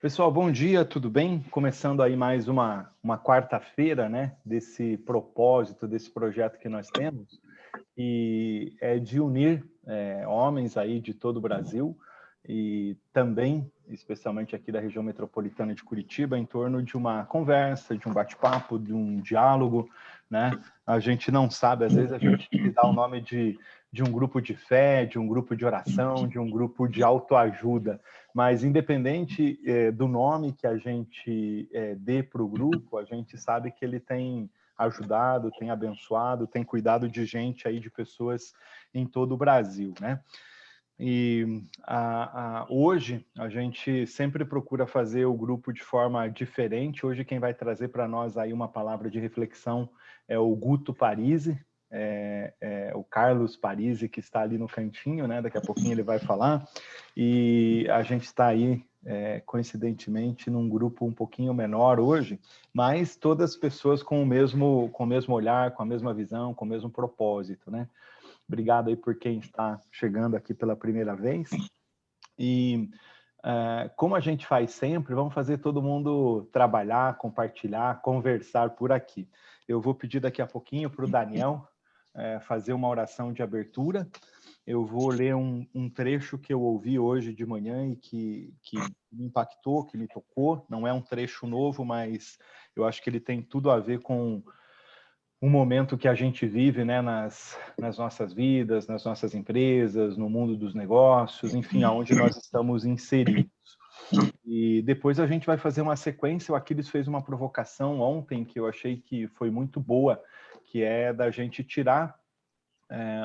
Pessoal, bom dia, tudo bem? Começando aí mais uma quarta-feira, né, desse propósito, desse projeto que nós temos, e é de unir homens aí de todo o Brasil e também, especialmente aqui da região metropolitana de Curitiba, em torno de uma conversa, de um bate-papo, de um diálogo, né? A gente não sabe, às vezes a gente dá o nome de um grupo de fé, de um grupo de oração, de um grupo de autoajuda, mas independente do nome que a gente dê para o grupo, a gente sabe que ele tem ajudado, tem abençoado, tem cuidado de gente aí, de pessoas em todo o Brasil, né? E hoje a gente sempre procura fazer o grupo de forma diferente. Hoje quem vai trazer para nós aí uma palavra de reflexão é o Guto Parisi, o Carlos Parisi, que está ali no cantinho, né? Daqui a pouquinho ele vai falar. E a gente está aí, coincidentemente, num grupo um pouquinho menor hoje, mas todas as pessoas com o mesmo olhar, com a mesma visão, com o mesmo propósito, né? Obrigado aí por quem está chegando aqui pela primeira vez. E como a gente faz sempre, vamos fazer todo mundo trabalhar, compartilhar, conversar por aqui. Eu vou pedir daqui a pouquinho para o Daniel fazer uma oração de abertura. Eu vou ler um trecho que eu ouvi hoje de manhã e que me impactou, que me tocou. Não é um trecho novo, mas eu acho que ele tem tudo a ver com um momento que a gente vive, né, nas nossas vidas, nas nossas empresas, no mundo dos negócios, enfim, aonde nós estamos inseridos. E depois a gente vai fazer uma sequência. O Aquiles fez uma provocação ontem que eu achei que foi muito boa, que é da gente tirar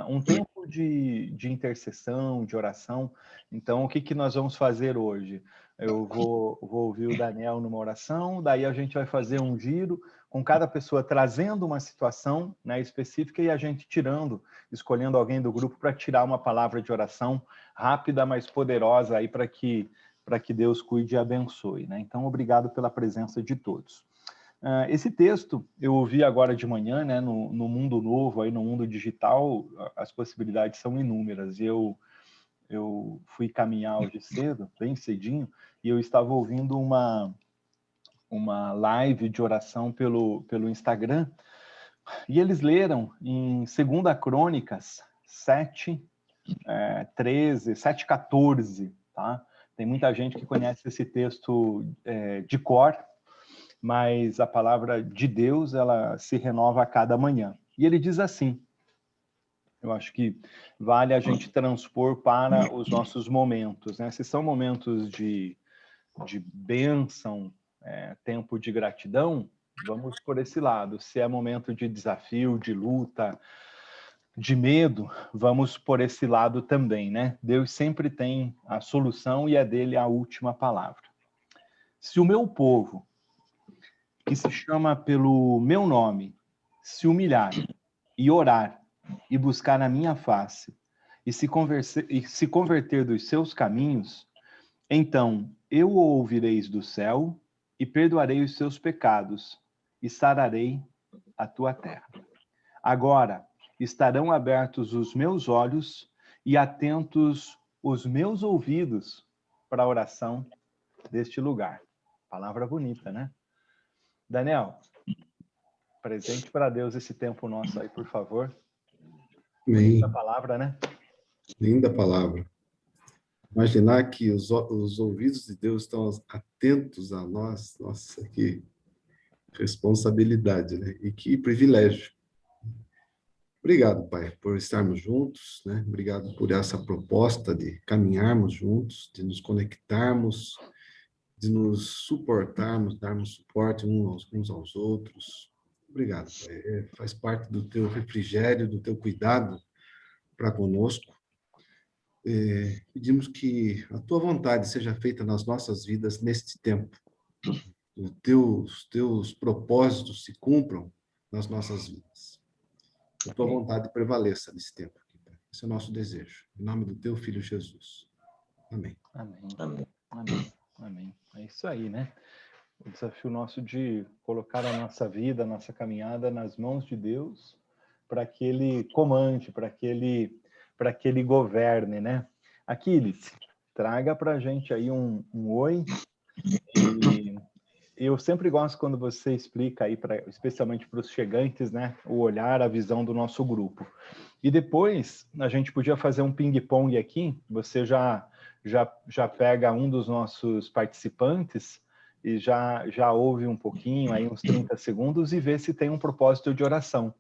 um tempo de intercessão, de oração. Então, o que nós vamos fazer hoje? Eu vou ouvir o Daniel numa oração, daí a gente vai fazer um giro, com cada pessoa trazendo uma situação, né, específica e a gente tirando, escolhendo alguém do grupo para tirar uma palavra de oração rápida, mas poderosa aí para que Deus cuide e abençoe, né? Então, obrigado pela presença de todos. Esse texto eu ouvi agora de manhã, né, no mundo novo, aí no mundo digital, as possibilidades são inúmeras. Eu fui caminhar hoje cedo, bem cedinho, e eu estava ouvindo uma live de oração pelo Instagram, e eles leram em 2 Crônicas 7, 13, 7, 14, tá? Tem muita gente que conhece esse texto de cor, mas a palavra de Deus, ela se renova a cada manhã. E ele diz assim, eu acho que vale a gente transpor para os nossos momentos, né? Se são momentos de bênção, tempo de gratidão, vamos por esse lado. Se é momento de desafio, de luta, de medo, vamos por esse lado também, né? Deus sempre tem a solução e é dele a última palavra. Se o meu povo, que se chama pelo meu nome, se humilhar e orar e buscar a minha face e se converter dos seus caminhos, então eu o ouvireis do céu e perdoarei os seus pecados e sararei a tua terra. Agora estarão abertos os meus olhos e atentos os meus ouvidos para a oração deste lugar. Palavra bonita, né? Daniel, presente para Deus esse tempo nosso aí, por favor. Bonita Amém. palavra, né? Linda palavra. Imaginar que os ouvidos de Deus estão atentos a nós, nossa, que responsabilidade, né? E que privilégio. Obrigado, Pai, por estarmos juntos, né? Obrigado por essa proposta de caminharmos juntos, de nos conectarmos, de nos suportarmos, darmos suporte uns aos outros. Obrigado, Pai. Faz parte do teu refrigério, do teu cuidado para conosco. Pedimos que a tua vontade seja feita nas nossas vidas neste tempo. Os teus propósitos se cumpram nas nossas vidas. Que a tua vontade prevaleça nesse tempo. Esse é o nosso desejo. Em nome do teu Filho Jesus. Amém. Amém. Amém. Amém. É isso aí, né? O desafio nosso de colocar a nossa vida, a nossa caminhada nas mãos de Deus, para que Ele comande, para que Ele governe, né? Aquiles, traga para a gente aí um oi E eu sempre gosto quando você explica aí, especialmente para os chegantes, né, o olhar, a visão do nosso grupo. E depois a gente podia fazer um ping-pong aqui, você já pega um dos nossos participantes e já ouve um pouquinho, aí uns 30 segundos, e vê se tem um propósito de oração.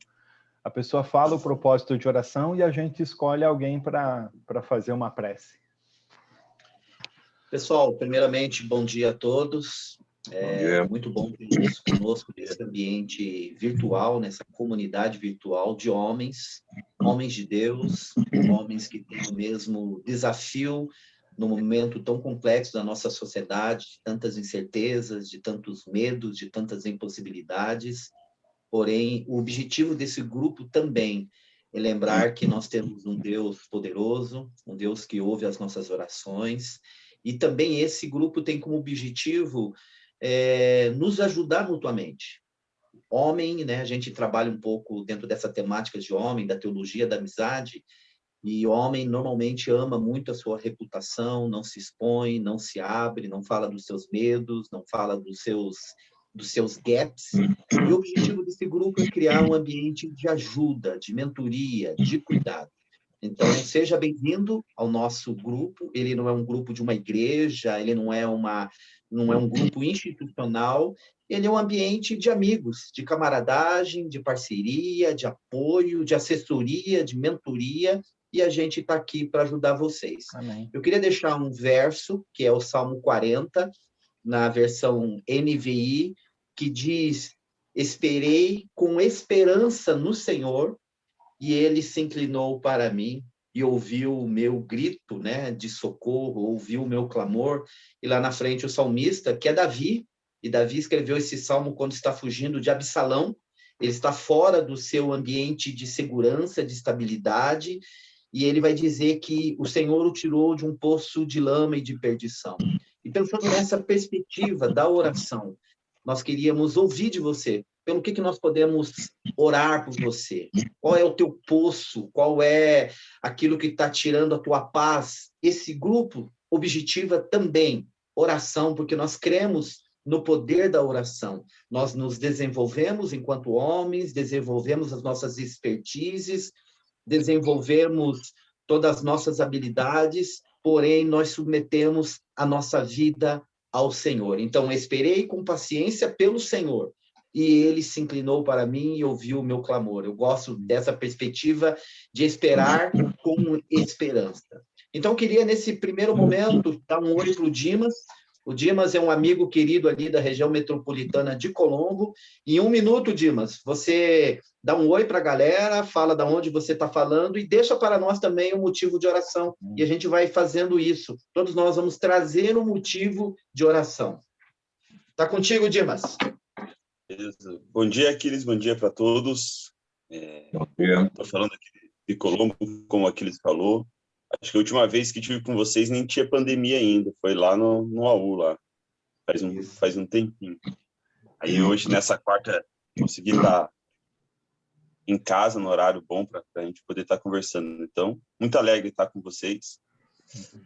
A pessoa fala o propósito de oração e a gente escolhe alguém para fazer uma prece. Pessoal, primeiramente, bom dia a todos. Muito bom ter conosco nesse ambiente virtual, nessa comunidade virtual de homens de Deus, homens que têm o mesmo desafio no momento tão complexo da nossa sociedade, de tantas incertezas, de tantos medos, de tantas impossibilidades. Porém, o objetivo desse grupo também é lembrar que nós temos um Deus poderoso, um Deus que ouve as nossas orações, e também esse grupo tem como objetivo nos ajudar mutuamente. Homem, né, a gente trabalha um pouco dentro dessa temática de homem, da teologia da amizade, e homem normalmente ama muito a sua reputação, não se expõe, não se abre, não fala dos seus medos, não fala dos seus gaps. E o objetivo desse grupo é criar um ambiente de ajuda, de mentoria, de cuidado. Então, seja bem-vindo ao nosso grupo. Ele não é um grupo de uma igreja, ele não é um grupo institucional, ele é um ambiente de amigos, de camaradagem, de parceria, de apoio, de assessoria, de mentoria, e a gente está aqui para ajudar vocês. Amém. Eu queria deixar um verso, que é o Salmo 40, na versão NVI, que diz: esperei com esperança no Senhor, e ele se inclinou para mim e ouviu o meu grito, né, de socorro, ouviu o meu clamor. E lá na frente o salmista, que é Davi, e Davi escreveu esse salmo quando está fugindo de Absalão, ele está fora do seu ambiente de segurança, de estabilidade, e ele vai dizer que o Senhor o tirou de um poço de lama e de perdição. E pensando nessa perspectiva da oração, nós queríamos ouvir de você, pelo que nós podemos orar por você? Qual é o teu poço? Qual é aquilo que está tirando a tua paz? Esse grupo objetiva também oração, porque nós cremos no poder da oração. Nós nos desenvolvemos enquanto homens, desenvolvemos as nossas expertises, desenvolvemos todas as nossas habilidades, porém nós submetemos a nossa vida ao Senhor. Então, esperei com paciência pelo Senhor, e ele se inclinou para mim e ouviu o meu clamor. Eu gosto dessa perspectiva de esperar com esperança. Então, eu queria, nesse primeiro momento, dar um oi para o Dimas. O Dimas é um amigo querido ali da região metropolitana de Colombo. Em 1 minuto, Dimas, você dá um oi para a galera, fala de onde você está falando e deixa para nós também um motivo de oração. E a gente vai fazendo isso. Todos nós vamos trazer um motivo de oração. Está contigo, Dimas. Beleza. Bom dia, Aquiles, bom dia para todos. Estou falando aqui de Colombo, como o Aquiles falou. Acho que a última vez que estive com vocês nem tinha pandemia ainda, foi lá no AU, lá, faz um tempinho. Aí hoje, nessa quarta, consegui estar em casa, no horário bom, para a gente poder estar conversando. Então, muito alegre estar com vocês.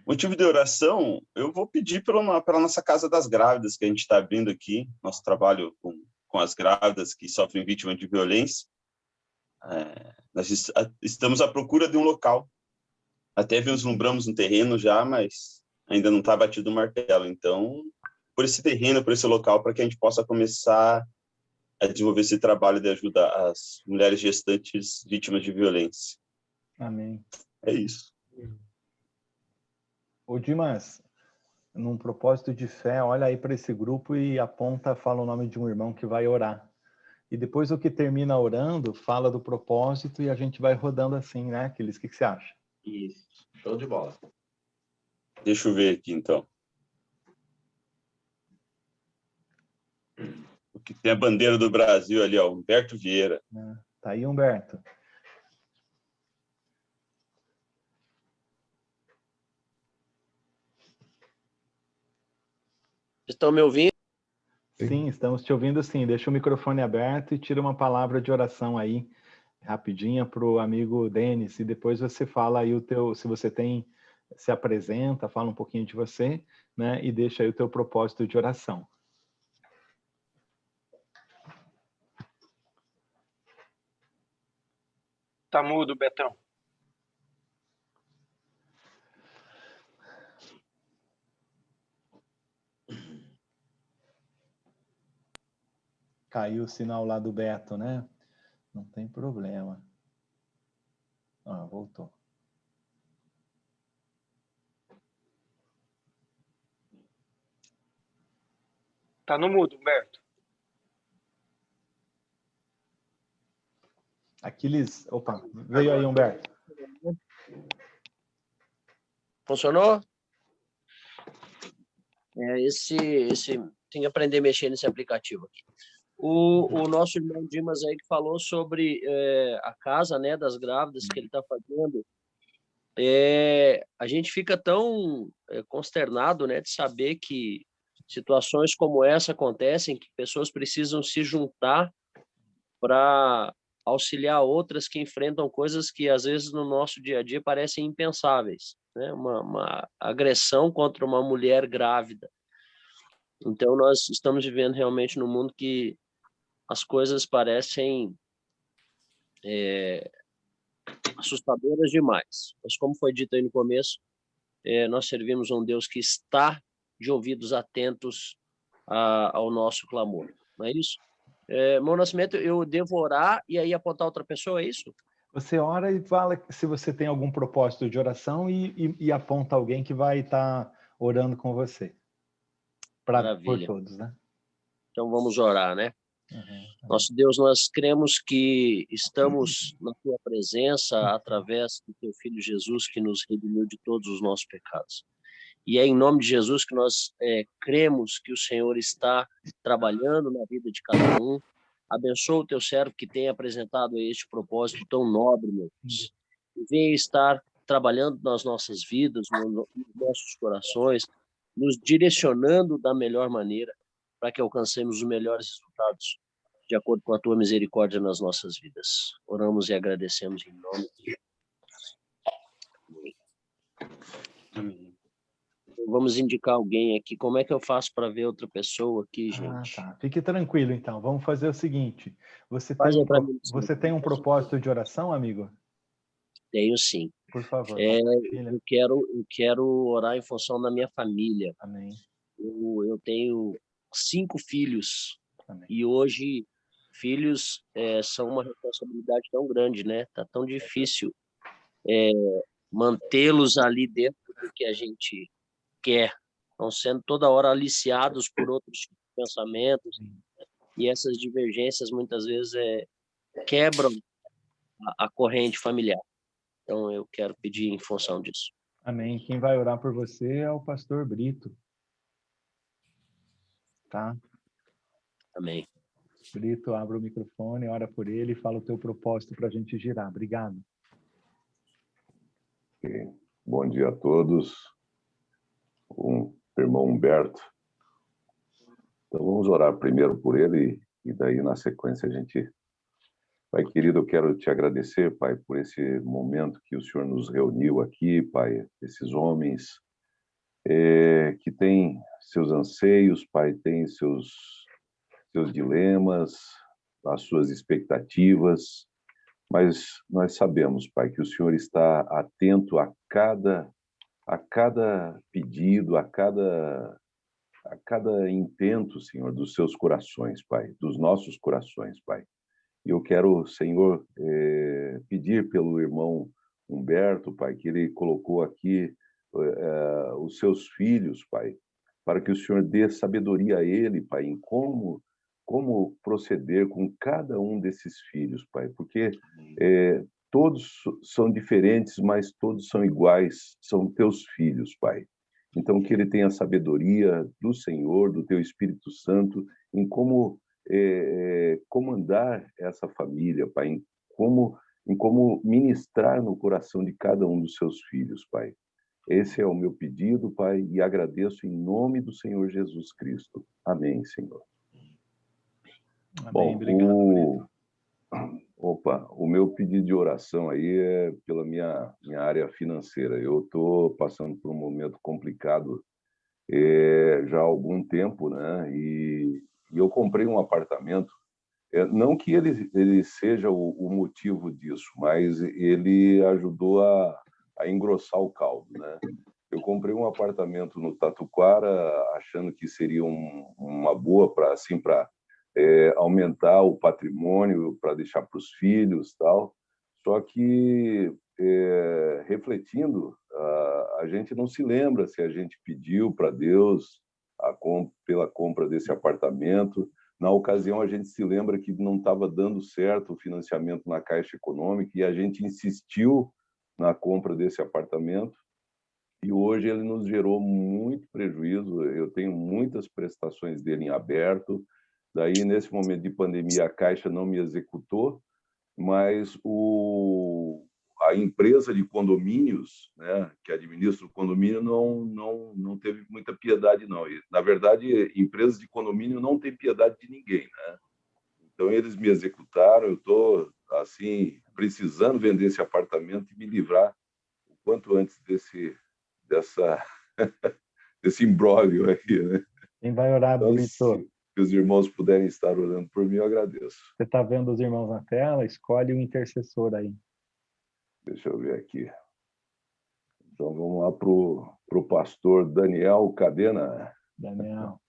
Motivo de oração, eu vou pedir pela nossa Casa das Grávidas, que a gente está abrindo aqui, nosso trabalho com as grávidas que sofrem vítima de violência. Nós estamos à procura de um local. Até vislumbramos um terreno já, mas ainda não está batido o martelo. Então, por esse terreno, por esse local, para que a gente possa começar a desenvolver esse trabalho de ajuda às mulheres gestantes vítimas de violência. Amém. É isso. Ô Dimas, num propósito de fé, olha aí para esse grupo e aponta, fala o nome de um irmão que vai orar. E depois o que termina orando, fala do propósito e a gente vai rodando assim, né, Aquiles? O que você acha? Isso, show de bola. Deixa eu ver aqui, então. O que tem a bandeira do Brasil ali, ó, Humberto Vieira. Tá aí, Humberto. Estão me ouvindo? Sim, estamos te ouvindo sim. Deixa o microfone aberto e tira uma palavra de oração aí, rapidinha, para o amigo Denis, e depois você fala aí se você tem se apresenta, fala um pouquinho de você, né? E deixa aí o teu propósito de oração. Tá mudo, Betão. Caiu o sinal lá do Beto, né? Não tem problema. Ah, voltou. Tá no mudo, Humberto. Aquiles, opa, veio aí, Humberto. Funcionou? Esse tem que aprender a mexer nesse aplicativo aqui. O nosso irmão Dimas aí que falou sobre a casa, né, das grávidas que ele está fazendo. A gente fica tão consternado, né, de saber que situações como essa acontecem, que pessoas precisam se juntar para auxiliar outras que enfrentam coisas que às vezes no nosso dia a dia parecem impensáveis, né? Uma agressão contra uma mulher grávida. Então nós estamos vivendo realmente num mundo que as coisas parecem assustadoras demais. Mas como foi dito aí no começo, nós servimos um Deus que está de ouvidos atentos ao nosso clamor. Não é isso? Meu Nascimento, eu devo orar e aí apontar outra pessoa, é isso? Você ora e fala se você tem algum propósito de oração e aponta alguém que vai estar orando com você. Por todos, né? Então vamos orar, né? Uhum. Nosso Deus, nós cremos que estamos na tua presença através do teu Filho Jesus, que nos redimiu de todos os nossos pecados. E é em nome de Jesus que nós cremos que o Senhor está trabalhando na vida de cada um. Abençoa o teu servo que tem apresentado este propósito tão nobre, meu Deus. E venha estar trabalhando nas nossas vidas, nos nossos corações, nos direcionando da melhor maneira para que alcancemos os melhores resultados de acordo com a tua misericórdia nas nossas vidas. Oramos e agradecemos em nome de Jesus. Amém. Vamos indicar alguém aqui. Como é que eu faço para ver outra pessoa aqui, gente? Tá. Fique tranquilo, então. Vamos fazer o seguinte. Você tem um propósito de oração, amigo? Tenho, sim. Por favor. Eu quero orar em função da minha família. Amém. Eu tenho 5 filhos. Amém. E hoje, filhos são uma responsabilidade tão grande, né? Tá tão difícil mantê-los ali dentro do que a gente quer. Estão sendo toda hora aliciados por outros pensamentos, e essas divergências muitas vezes quebram a corrente familiar. Então eu quero pedir em função disso. Amém. Quem vai orar por você é o pastor Brito. Tá? Amém. Brito, abre o microfone, ora por ele e fala o teu propósito para a gente girar. Obrigado. Bom dia a todos. O irmão Humberto. Então vamos orar primeiro por ele e daí na sequência a gente... Pai querido, eu quero te agradecer, Pai, por esse momento que o Senhor nos reuniu aqui, Pai, esses homens que têm seus anseios, Pai, têm seus dilemas, as suas expectativas, mas nós sabemos, Pai, que o Senhor está atento a cada pedido, a cada intento, Senhor, dos seus corações, Pai, dos nossos corações, Pai. E eu quero, Senhor, pedir pelo irmão Humberto, Pai, que ele colocou aqui os seus filhos, Pai, para que o Senhor dê sabedoria a ele, Pai, em como proceder com cada um desses filhos, Pai, porque todos são diferentes, mas todos são iguais, são teus filhos, Pai. Então, que ele tenha sabedoria do Senhor, do teu Espírito Santo, em como comandar essa família, Pai, em como ministrar no coração de cada um dos seus filhos, Pai. Esse é o meu pedido, Pai, e agradeço em nome do Senhor Jesus Cristo. Amém, Senhor. Amém. Bom, obrigado, Opa, o meu pedido de oração aí é pela minha área financeira. Eu estou passando por um momento complicado já há algum tempo, né? E eu comprei um apartamento. Não que ele seja o motivo disso, mas ele ajudou a engrossar o caldo, né? Eu comprei um apartamento no Tatuquara, achando que seria uma boa para assim, para aumentar o patrimônio, para deixar para os filhos, tal. Só que refletindo, a gente não se lembra se a gente pediu para Deus pela compra desse apartamento. Na ocasião, a gente se lembra que não estava dando certo o financiamento na Caixa Econômica e a gente insistiu na compra desse apartamento. E hoje ele nos gerou muito prejuízo. Eu tenho muitas prestações dele em aberto. Daí, nesse momento de pandemia, a Caixa não me executou, mas a empresa de condomínios, né, que administra o condomínio, não teve muita piedade, não. E, na verdade, empresas de condomínio não têm piedade de ninguém, né? Então, eles me executaram. Eu estou, assim, precisando vender esse apartamento e me livrar o quanto antes desse imbróglio aqui, né? Quem vai orar, Então, Vitor? se os irmãos puderem estar orando por mim, eu agradeço. Você está vendo os irmãos na tela? Escolhe o intercessor aí. Deixa eu ver aqui. Então, vamos lá para o pastor Daniel Cadena. Daniel.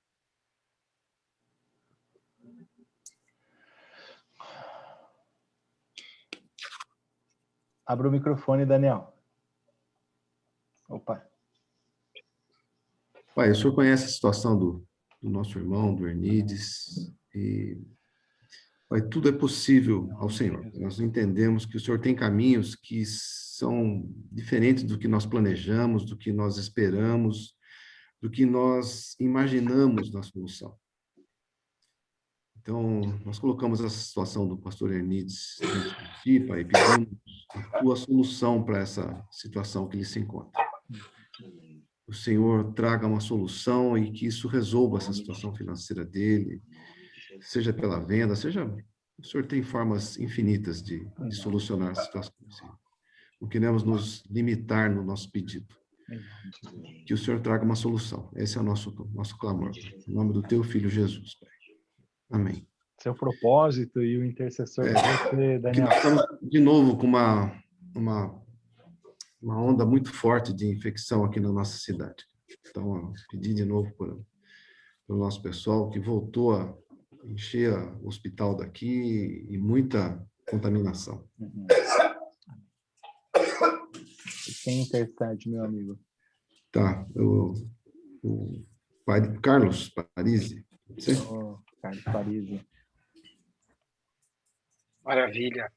Abra o microfone, Daniel. Opa. Pai, o senhor conhece a situação do nosso irmão, do Ernides, e, Pai, tudo é possível ao Senhor. Nós entendemos que o Senhor tem caminhos que são diferentes do que nós planejamos, do que nós esperamos, do que nós imaginamos na solução. Então, nós colocamos essa situação do pastor Ernides diante de ti, Pai, e pedimos a tua solução para essa situação que ele se encontra. O Senhor traga uma solução e que isso resolva essa situação financeira dele, seja pela venda, seja... O Senhor tem formas infinitas de solucionar a situação. Não queremos nos limitar no nosso pedido. Que o Senhor traga uma solução. Esse é o nosso clamor. Em nome do teu Filho Jesus, Pai. Amém. Seu propósito e o intercessor de você, Daniel. Nós estamos, de novo, com uma onda muito forte de infecção aqui na nossa cidade. Então, pedir de novo para o nosso pessoal que voltou a encher o hospital daqui e muita contaminação. Uhum. Quem intercede, meu amigo? Tá, o pai Carlos Parisi. Carlos Parisi. Maravilha.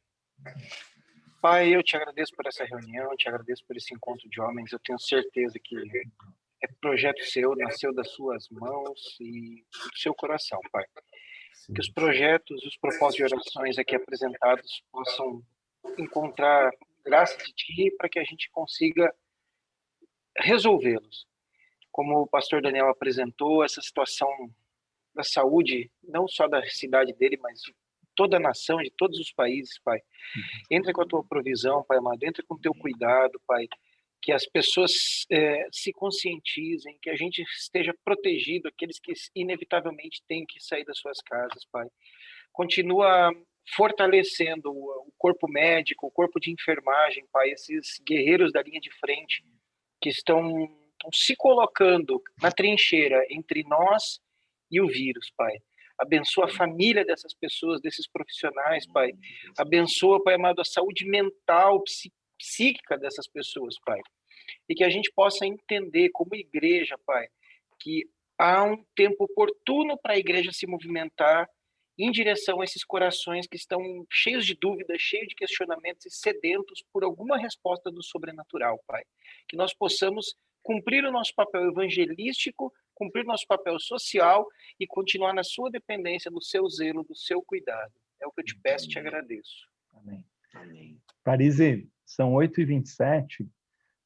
Pai, eu te agradeço por essa reunião, te agradeço por esse encontro de homens. Eu tenho certeza que é projeto seu, nasceu das suas mãos e do seu coração, Pai. Que os projetos, os propósitos de orações aqui apresentados possam encontrar graça de Ti para que a gente consiga resolvê-los. Como o pastor Daniel apresentou, essa situação da saúde, não só da cidade dele, mas de toda a nação, de todos os países, Pai. Entra com a Tua provisão, Pai amado, entra com o Teu cuidado, Pai. Que as pessoas se conscientizem, que a gente esteja protegido, aqueles que inevitavelmente têm que sair das suas casas, Pai. Continua fortalecendo o corpo médico, o corpo de enfermagem, Pai, esses guerreiros da linha de frente que estão se colocando na trincheira entre nós e o vírus, Pai. Abençoa a família dessas pessoas, desses profissionais, Pai. Abençoa, Pai amado, a saúde mental, psíquica dessas pessoas, Pai. E que a gente possa entender como igreja, Pai, que há um tempo oportuno para a igreja se movimentar em direção a esses corações que estão cheios de dúvidas, cheios de questionamentos e sedentos por alguma resposta do sobrenatural, Pai. Que nós possamos cumprir o nosso papel evangelístico, cumprir o nosso papel social e continuar na sua dependência, do seu zelo, do seu cuidado. É o que eu te peço e te agradeço. Amém. Amém. Parisi, são 8h27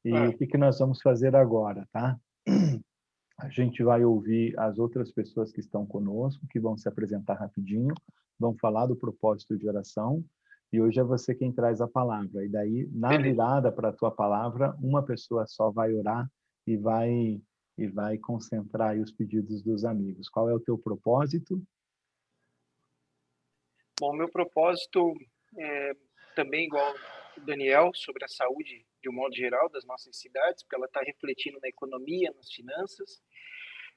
e o que nós vamos fazer agora, tá? A gente vai ouvir as outras pessoas que estão conosco, que vão se apresentar rapidinho, vão falar do propósito de oração, e hoje é você quem traz a palavra. E daí, na virada para a tua palavra, uma pessoa só vai orar e vai concentrar aí os pedidos dos amigos. Qual é o teu propósito? Bom, meu propósito é também igual o Daniel, sobre a saúde de um modo geral das nossas cidades, porque ela está refletindo na economia, nas finanças.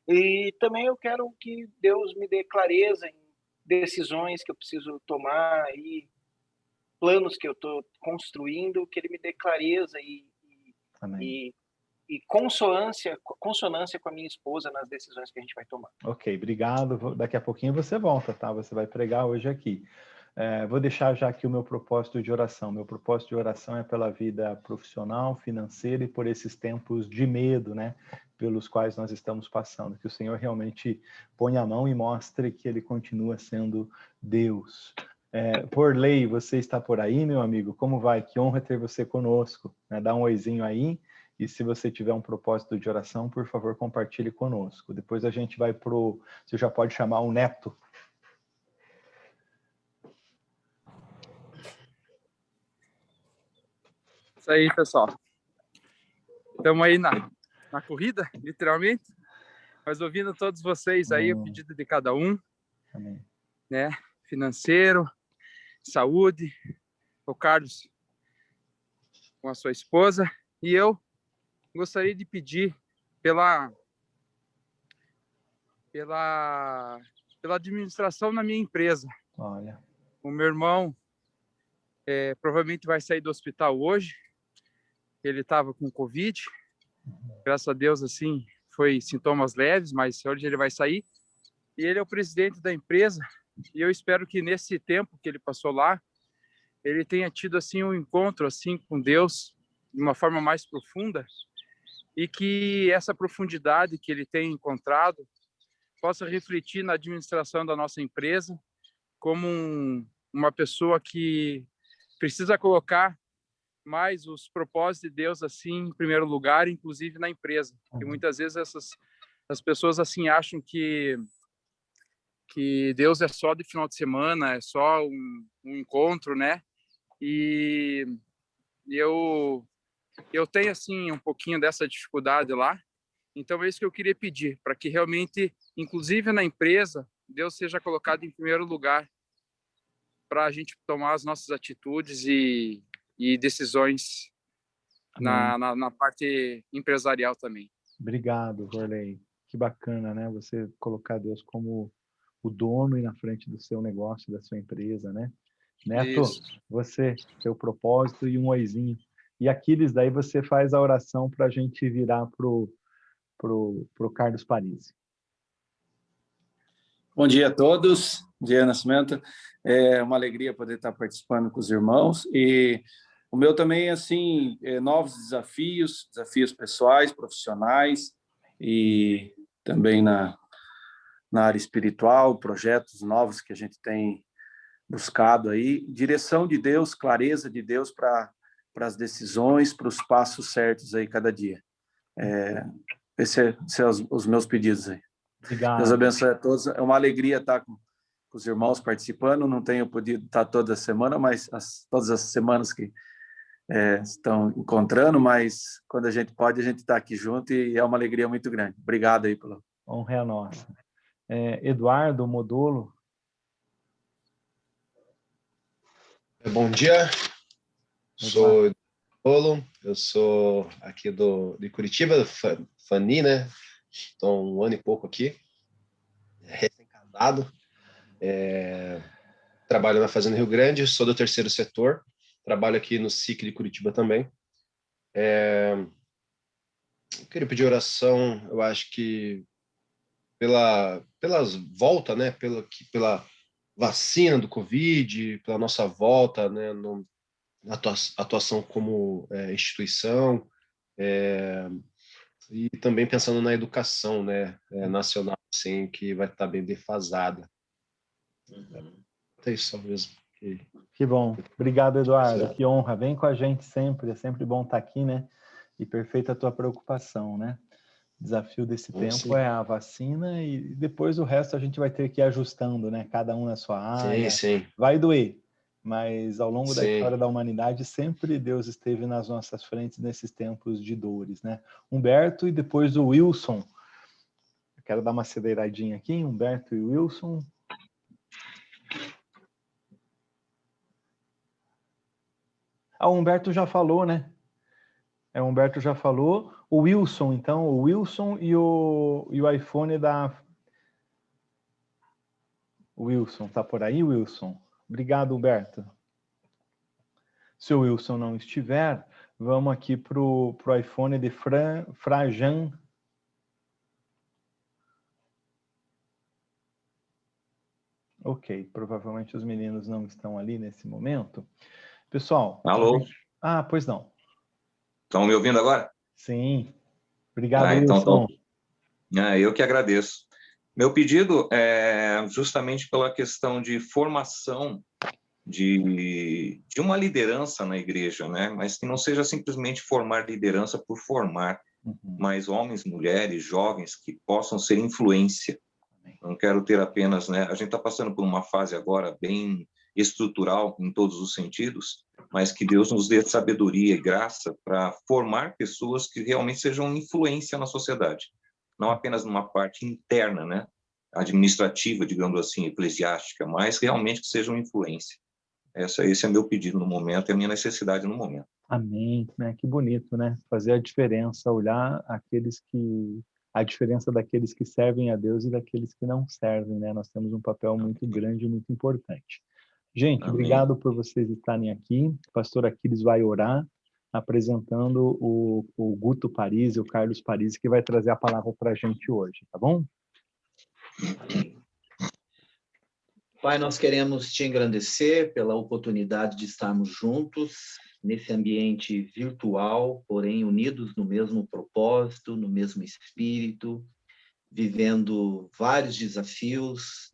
E também eu quero que Deus me dê clareza em decisões que eu preciso tomar e planos que eu estou construindo, que Ele me dê clareza e consonância com a minha esposa nas decisões que a gente vai tomar. Ok, obrigado. Daqui a pouquinho você volta, tá? Você vai pregar hoje aqui. Vou deixar já aqui o meu propósito de oração. Meu propósito de oração é pela vida profissional, financeira e por esses tempos de medo, né? Pelos quais nós estamos passando. Que o Senhor realmente ponha a mão e mostre que Ele continua sendo Deus. Por lei, você está por aí, meu amigo? Como vai? Que honra ter você conosco. Dá um oizinho aí. E se você tiver um propósito de oração, por favor, compartilhe conosco. Depois a gente vai pro... Você já pode chamar o Neto. Isso aí, pessoal. Estamos aí na corrida, literalmente. Mas ouvindo todos vocês aí, o pedido de cada um. Amém. Né? Financeiro, saúde, o Carlos com a sua esposa. E eu gostaria de pedir pela administração na minha empresa. Olha. O meu irmão provavelmente vai sair do hospital hoje. Ele estava com Covid. Graças a Deus, assim, foi sintomas leves, mas hoje ele vai sair. E ele é o presidente da empresa. E eu espero que nesse tempo que ele passou lá, ele tenha tido assim um encontro assim com Deus de uma forma mais profunda, e que essa profundidade que ele tem encontrado possa refletir na administração da nossa empresa, como uma pessoa que precisa colocar mais os propósitos de Deus assim em primeiro lugar, inclusive na empresa. E muitas vezes as pessoas assim acham que Deus é só de final de semana, é só um encontro, né? E eu tenho assim um pouquinho dessa dificuldade lá. Então é isso que eu queria pedir, para que realmente, inclusive na empresa, Deus seja colocado em primeiro lugar para a gente tomar as nossas atitudes e decisões na parte empresarial também. Obrigado, Vorley. Que bacana, né? Você colocar Deus como o dono e na frente do seu negócio, da sua empresa, né? Neto, Isso. você, seu propósito e um oizinho. E Aquiles, daí você faz a oração para a gente virar pro Carlos Parisi. Bom dia a todos. Bom dia, Nascimento. É uma alegria poder estar participando com os irmãos. E o meu também, assim, novos desafios pessoais, profissionais e também na área espiritual, projetos novos que a gente tem buscado aí. Direção de Deus, clareza de Deus para as decisões, para os passos certos aí cada dia. Esses são os meus pedidos aí. Obrigado. Deus abençoe a todos. É uma alegria estar com os irmãos participando. Não tenho podido estar toda semana, mas todas as semanas que estão encontrando, mas quando a gente pode, a gente está aqui junto e é uma alegria muito grande. Obrigado aí pelo... Honra é a nossa. Eduardo Modolo. Bom dia. Sou Eduardo, eu sou aqui de Curitiba, do Fani, né? Estou um ano e pouco aqui, recém-casado, trabalho na Fazenda Rio Grande, sou do terceiro setor, trabalho aqui no SIC de Curitiba também. Eu queria pedir oração, eu acho que pelas volta, né? Pela vacina do Covid, pela nossa volta, né? Na atuação como instituição, e também pensando na educação, né, nacional, assim, que vai estar bem defasada. É isso só mesmo. Que bom. Obrigado, Eduardo. Que honra. Vem com a gente sempre. É sempre bom estar aqui, né? E perfeita a tua preocupação, né? O desafio desse tempo é a vacina e depois o resto a gente vai ter que ir ajustando, né? Cada um na sua área. Sim. Vai doer. mas ao longo da Sim. história da humanidade sempre Deus esteve nas nossas frentes nesses tempos de dores, né? Humberto e depois o Wilson. Eu quero dar uma aceleradinha aqui, Humberto e Wilson. Ah, o Humberto já falou, né? O Humberto já falou. O Wilson, então, o Wilson e o iPhone da... O Wilson, tá por aí, Wilson? Obrigado, Humberto. Se o Wilson não estiver, vamos aqui pro iPhone de Frajan. Ok, provavelmente os meninos não estão ali nesse momento. Pessoal... Alô? Ah, pois não. Estão me ouvindo agora? Sim. Obrigado, Então, Wilson. eu que agradeço. Meu pedido é justamente pela questão de formação de uma liderança na igreja, né? Mas que não seja simplesmente formar liderança por formar, mas homens, mulheres, jovens que possam ser influência. Não quero ter apenas, né? A gente está passando por uma fase agora bem estrutural em todos os sentidos, mas que Deus nos dê sabedoria e graça para formar pessoas que realmente sejam influência na sociedade, não apenas numa parte interna, né? Administrativa, digamos assim, eclesiástica, mas realmente que sejam influência. Esse é meu pedido no momento, é a minha necessidade no momento. Amém, né? Que bonito, né? Fazer a diferença, olhar a diferença daqueles que servem a Deus e daqueles que não servem, né? Nós temos um papel muito grande e muito importante. Gente, Amém. Obrigado por vocês estarem aqui. O pastor Aquiles vai orar, apresentando o Guto Paris e o Carlos Paris, que vai trazer a palavra para a gente hoje, tá bom? Pai, nós queremos te engrandecer pela oportunidade de estarmos juntos nesse ambiente virtual, porém unidos no mesmo propósito, no mesmo espírito, vivendo vários desafios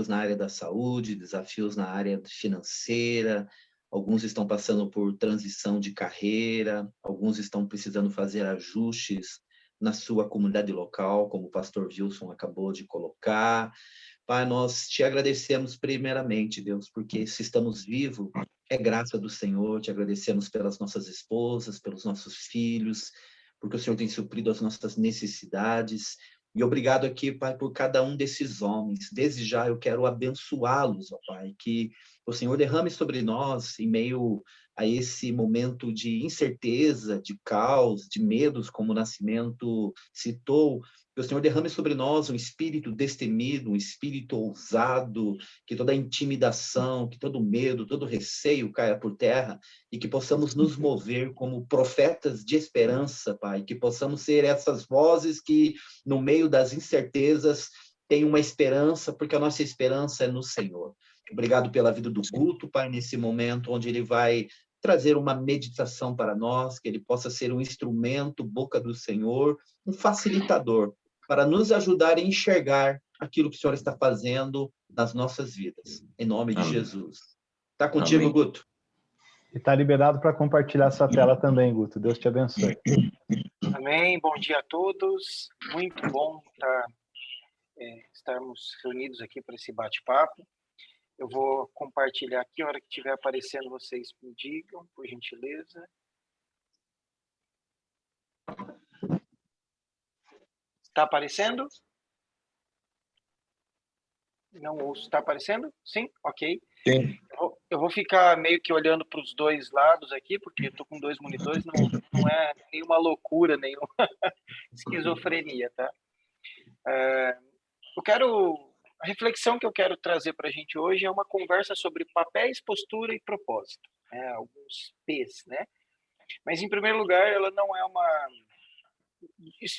na área da saúde, desafios na área financeira. Alguns estão passando por transição de carreira, alguns estão precisando fazer ajustes na sua comunidade local, como o pastor Wilson acabou de colocar. Pai, nós te agradecemos primeiramente, Deus, porque se estamos vivos, é graça do Senhor. Te agradecemos pelas nossas esposas, pelos nossos filhos, porque o Senhor tem suprido as nossas necessidades. E obrigado aqui, Pai, por cada um desses homens. Desde já eu quero abençoá-los, ó Pai, que o Senhor derrame sobre nós, em meio a esse momento de incerteza, de caos, de medos, como o Nascimento citou, que o Senhor derrame sobre nós um espírito destemido, um espírito ousado, que toda intimidação, que todo medo, todo receio caia por terra e que possamos nos mover como profetas de esperança, Pai, que possamos ser essas vozes que, no meio das incertezas, têm uma esperança, porque a nossa esperança é no Senhor. Obrigado pela vida do Guto, Pai, nesse momento onde ele vai trazer uma meditação para nós, que ele possa ser um instrumento, boca do Senhor, um facilitador, para nos ajudar a enxergar aquilo que o Senhor está fazendo nas nossas vidas. Em nome de Jesus. Está contigo, Amém. Guto? E está liberado para compartilhar sua tela também, Guto. Deus te abençoe. Amém. Bom dia a todos. Muito bom estarmos reunidos aqui para esse bate-papo. Eu vou compartilhar aqui, a hora que estiver aparecendo, vocês me digam, por gentileza. Está aparecendo? Não ouço. Está aparecendo? Sim? Ok. Sim. Eu vou ficar meio que olhando para os dois lados aqui, porque eu estou com 2 monitores, não é nenhuma loucura, nenhuma esquizofrenia, tá? A reflexão que eu quero trazer para a gente hoje é uma conversa sobre papéis, postura e propósito, né? Alguns P's, né? Mas, em primeiro lugar, ela não é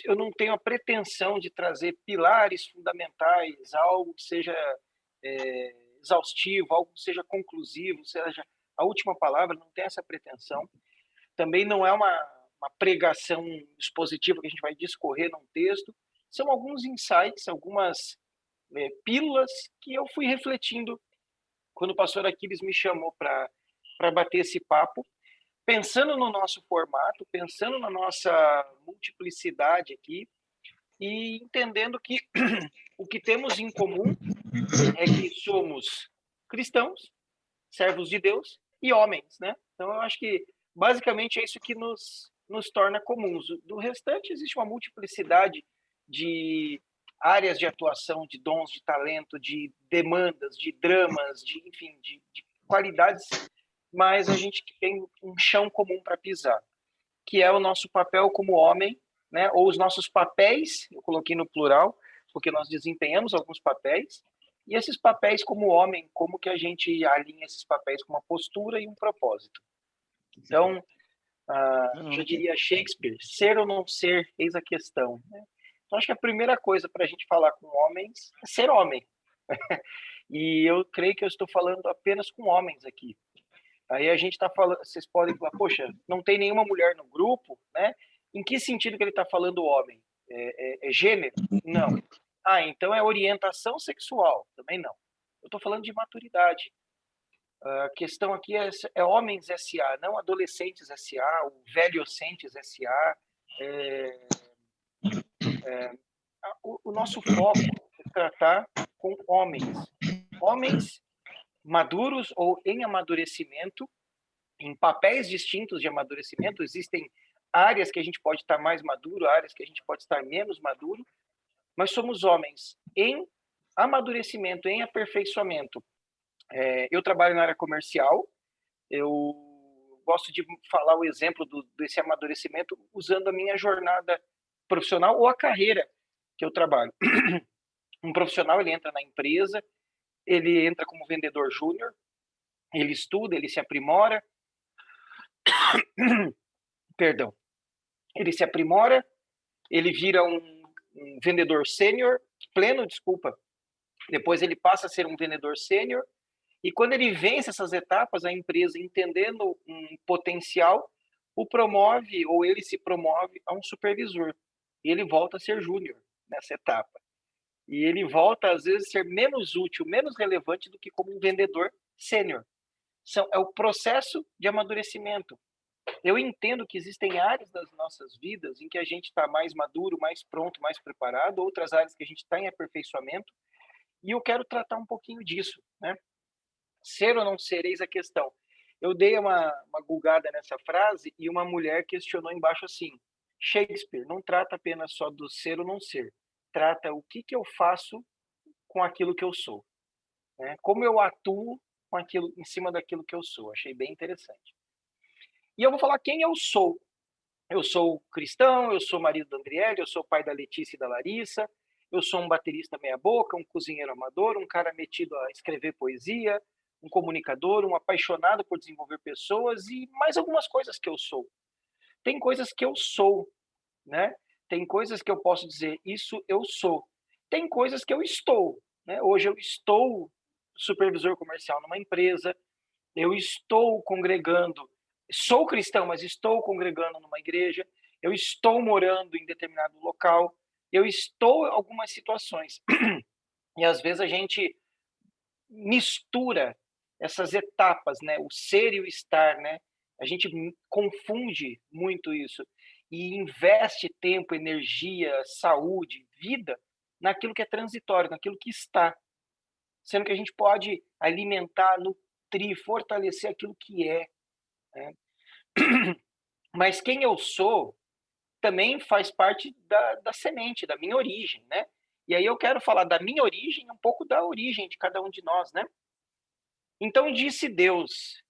eu não tenho a pretensão de trazer pilares fundamentais, algo que seja exaustivo, algo que seja conclusivo, seja a última palavra, não tem essa pretensão. Também não é uma pregação expositiva que a gente vai discorrer num texto, são alguns insights, algumas pílulas que eu fui refletindo quando o pastor Aquiles me chamou para bater esse papo, pensando no nosso formato, pensando na nossa multiplicidade aqui e entendendo que o que temos em comum é que somos cristãos servos de Deus e homens, né? Então, eu acho que basicamente é isso que nos torna comuns. Do restante, existe uma multiplicidade de áreas de atuação, de dons, de talento, de demandas, de dramas, enfim, de qualidades, mas a gente tem um chão comum para pisar, que é o nosso papel como homem, né? Ou os nossos papéis, eu coloquei no plural, porque nós desempenhamos alguns papéis, e esses papéis como homem, como que a gente alinha esses papéis com uma postura e um propósito. Então, já diria Shakespeare, ser ou não ser, eis a questão, né? Então, acho que a primeira coisa para a gente falar com homens é ser homem. E eu creio que eu estou falando apenas com homens aqui. Aí a gente está falando, vocês podem falar, poxa, não tem nenhuma mulher no grupo, né? Em que sentido que ele está falando homem? É gênero? Não. Então é orientação sexual? Também não. Eu estou falando de maturidade. A questão aqui é homens SA, não adolescentes SA, ou velhocentes SA. O nosso foco é tratar com homens maduros ou em amadurecimento, em papéis distintos de amadurecimento. Existem áreas que a gente pode estar mais maduro, áreas que a gente pode estar menos maduro, mas somos homens em amadurecimento, em aperfeiçoamento. Eu trabalho na área comercial, eu gosto de falar o exemplo desse amadurecimento usando a minha jornada profissional ou a carreira que eu trabalho. Um profissional, ele entra na empresa, ele entra como vendedor júnior, ele estuda, ele se aprimora, perdão, ele se aprimora, ele vira um vendedor sênior, pleno, desculpa, depois ele passa a ser um vendedor sênior, e quando ele vence essas etapas, a empresa, entendendo um potencial, o promove, ou ele se promove a um supervisor, e ele volta a ser júnior nessa etapa. E ele volta, às vezes, a ser menos útil, menos relevante do que como um vendedor sênior. É o processo de amadurecimento. Eu entendo que existem áreas das nossas vidas em que a gente está mais maduro, mais pronto, mais preparado, outras áreas que a gente está em aperfeiçoamento, e eu quero tratar um pouquinho disso, né? Ser ou não ser, eis a questão. Eu dei uma gulgada nessa frase e uma mulher questionou embaixo assim: Shakespeare não trata apenas só do ser ou não ser, trata o que eu faço com aquilo que eu sou, né? Como eu atuo com aquilo, em cima daquilo que eu sou. Achei bem interessante. E eu vou falar quem eu sou. Eu sou cristão, eu sou marido da Andriele, eu sou pai da Letícia e da Larissa, eu sou um baterista meia boca, um cozinheiro amador, um cara metido a escrever poesia, um comunicador, um apaixonado por desenvolver pessoas e mais algumas coisas que eu sou. Tem coisas que eu sou, né? Tem coisas que eu posso dizer, isso eu sou. Tem coisas que eu estou, né? Hoje eu estou supervisor comercial numa empresa, eu estou congregando, sou cristão, mas estou congregando numa igreja, eu estou morando em determinado local, eu estou em algumas situações. E às vezes a gente mistura essas etapas, né? O ser e o estar, né? A gente confunde muito isso e investe tempo, energia, saúde, vida naquilo que é transitório, naquilo que está. Sendo que a gente pode alimentar, nutrir, fortalecer aquilo que é, né? Mas quem eu sou também faz parte da semente, da minha origem, né? E aí eu quero falar da minha origem, um pouco da origem de cada um de nós, né? Então disse Deus: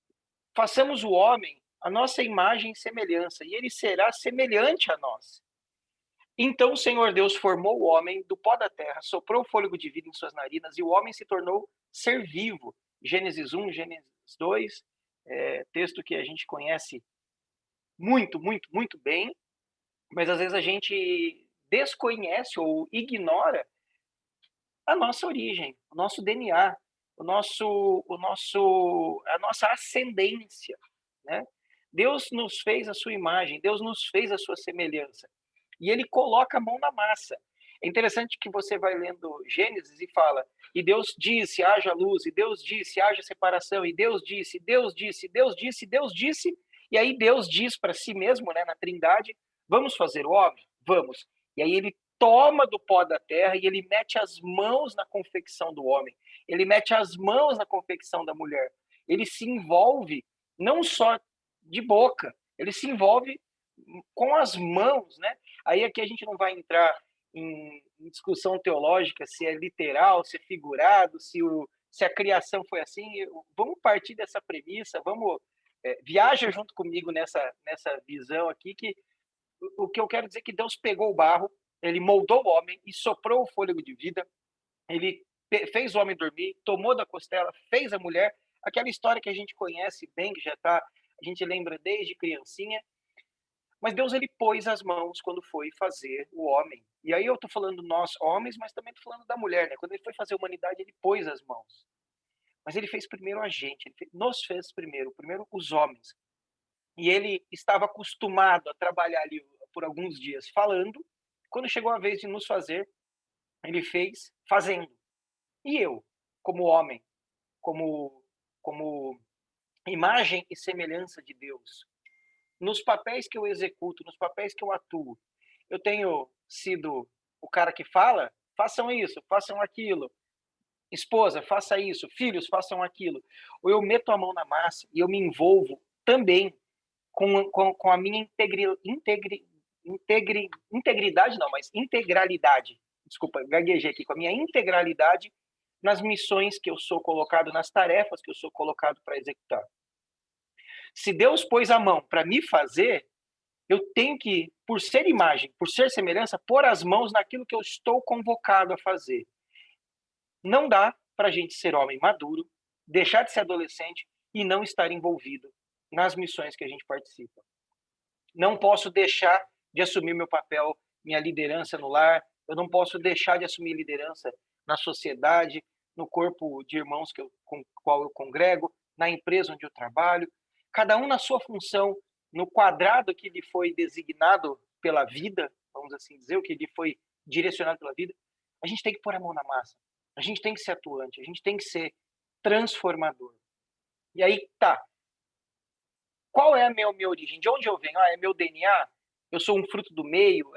façamos o homem a nossa imagem e semelhança, e ele será semelhante a nós. Então o Senhor Deus formou o homem do pó da terra, soprou o fôlego de vida em suas narinas, e o homem se tornou ser vivo. Gênesis 1, Gênesis 2, texto que a gente conhece muito, muito, muito bem, mas às vezes a gente desconhece ou ignora a nossa origem, o nosso DNA, a nossa ascendência, né? Deus nos fez a sua imagem, Deus nos fez a sua semelhança. E ele coloca a mão na massa. É interessante que você vai lendo Gênesis e fala: e Deus disse, haja luz, e Deus disse, haja separação, e Deus disse, Deus disse, Deus disse, Deus disse, e aí Deus diz para si mesmo, né, na Trindade: vamos fazer o homem? Vamos. E aí ele toma do pó da terra e ele mete as mãos na confecção do homem. Ele mete as mãos na confecção da mulher. ele se envolve não só de boca, ele se envolve com as mãos, né? Aí aqui a gente não vai entrar em discussão teológica, se é literal, se é figurado, se a criação foi assim. Vamos partir dessa premissa, viaja junto comigo nessa visão aqui, que o que eu quero dizer é que Deus pegou o barro, ele moldou o homem e soprou o fôlego de vida, ele fez o homem dormir, tomou da costela, fez a mulher, aquela história que a gente conhece bem, que a gente lembra desde criancinha. Mas Deus, ele pôs as mãos quando foi fazer o homem. E aí eu estou falando nós, homens, mas também estou falando da mulher, né? Quando ele foi fazer a humanidade, ele pôs as mãos. Mas ele fez primeiro a gente, nos fez primeiro os homens. E ele estava acostumado a trabalhar ali por alguns dias falando. Quando chegou a vez de nos fazer, ele fez fazendo. E eu, como homem, como imagem e semelhança de Deus, nos papéis que eu executo, nos papéis que eu atuo, eu tenho sido o cara que fala, façam isso, façam aquilo. Esposa, faça isso. Filhos, façam aquilo. Ou eu meto a mão na massa e eu me envolvo também com a minha integridade, não, mas integralidade. Desculpa, gaguejei aqui. Com a minha integralidade nas missões que eu sou colocado, nas tarefas que eu sou colocado para executar. Se Deus pôs a mão para me fazer, eu tenho que, por ser imagem, por ser semelhança, pôr as mãos naquilo que eu estou convocado a fazer. Não dá para a gente ser homem maduro, deixar de ser adolescente e não estar envolvido nas missões que a gente participa. Não posso deixar de assumir meu papel, minha liderança no lar, eu não posso deixar de assumir liderança na sociedade, no corpo de irmãos com o qual eu congrego, na empresa onde eu trabalho, cada um na sua função, no quadrado que lhe foi designado pela vida, vamos assim dizer, o que lhe foi direcionado pela vida. A gente tem que pôr a mão na massa, a gente tem que ser atuante, a gente tem que ser transformador. E aí, tá. Qual é a minha origem? De onde eu venho? É meu DNA? Eu sou um fruto do meio?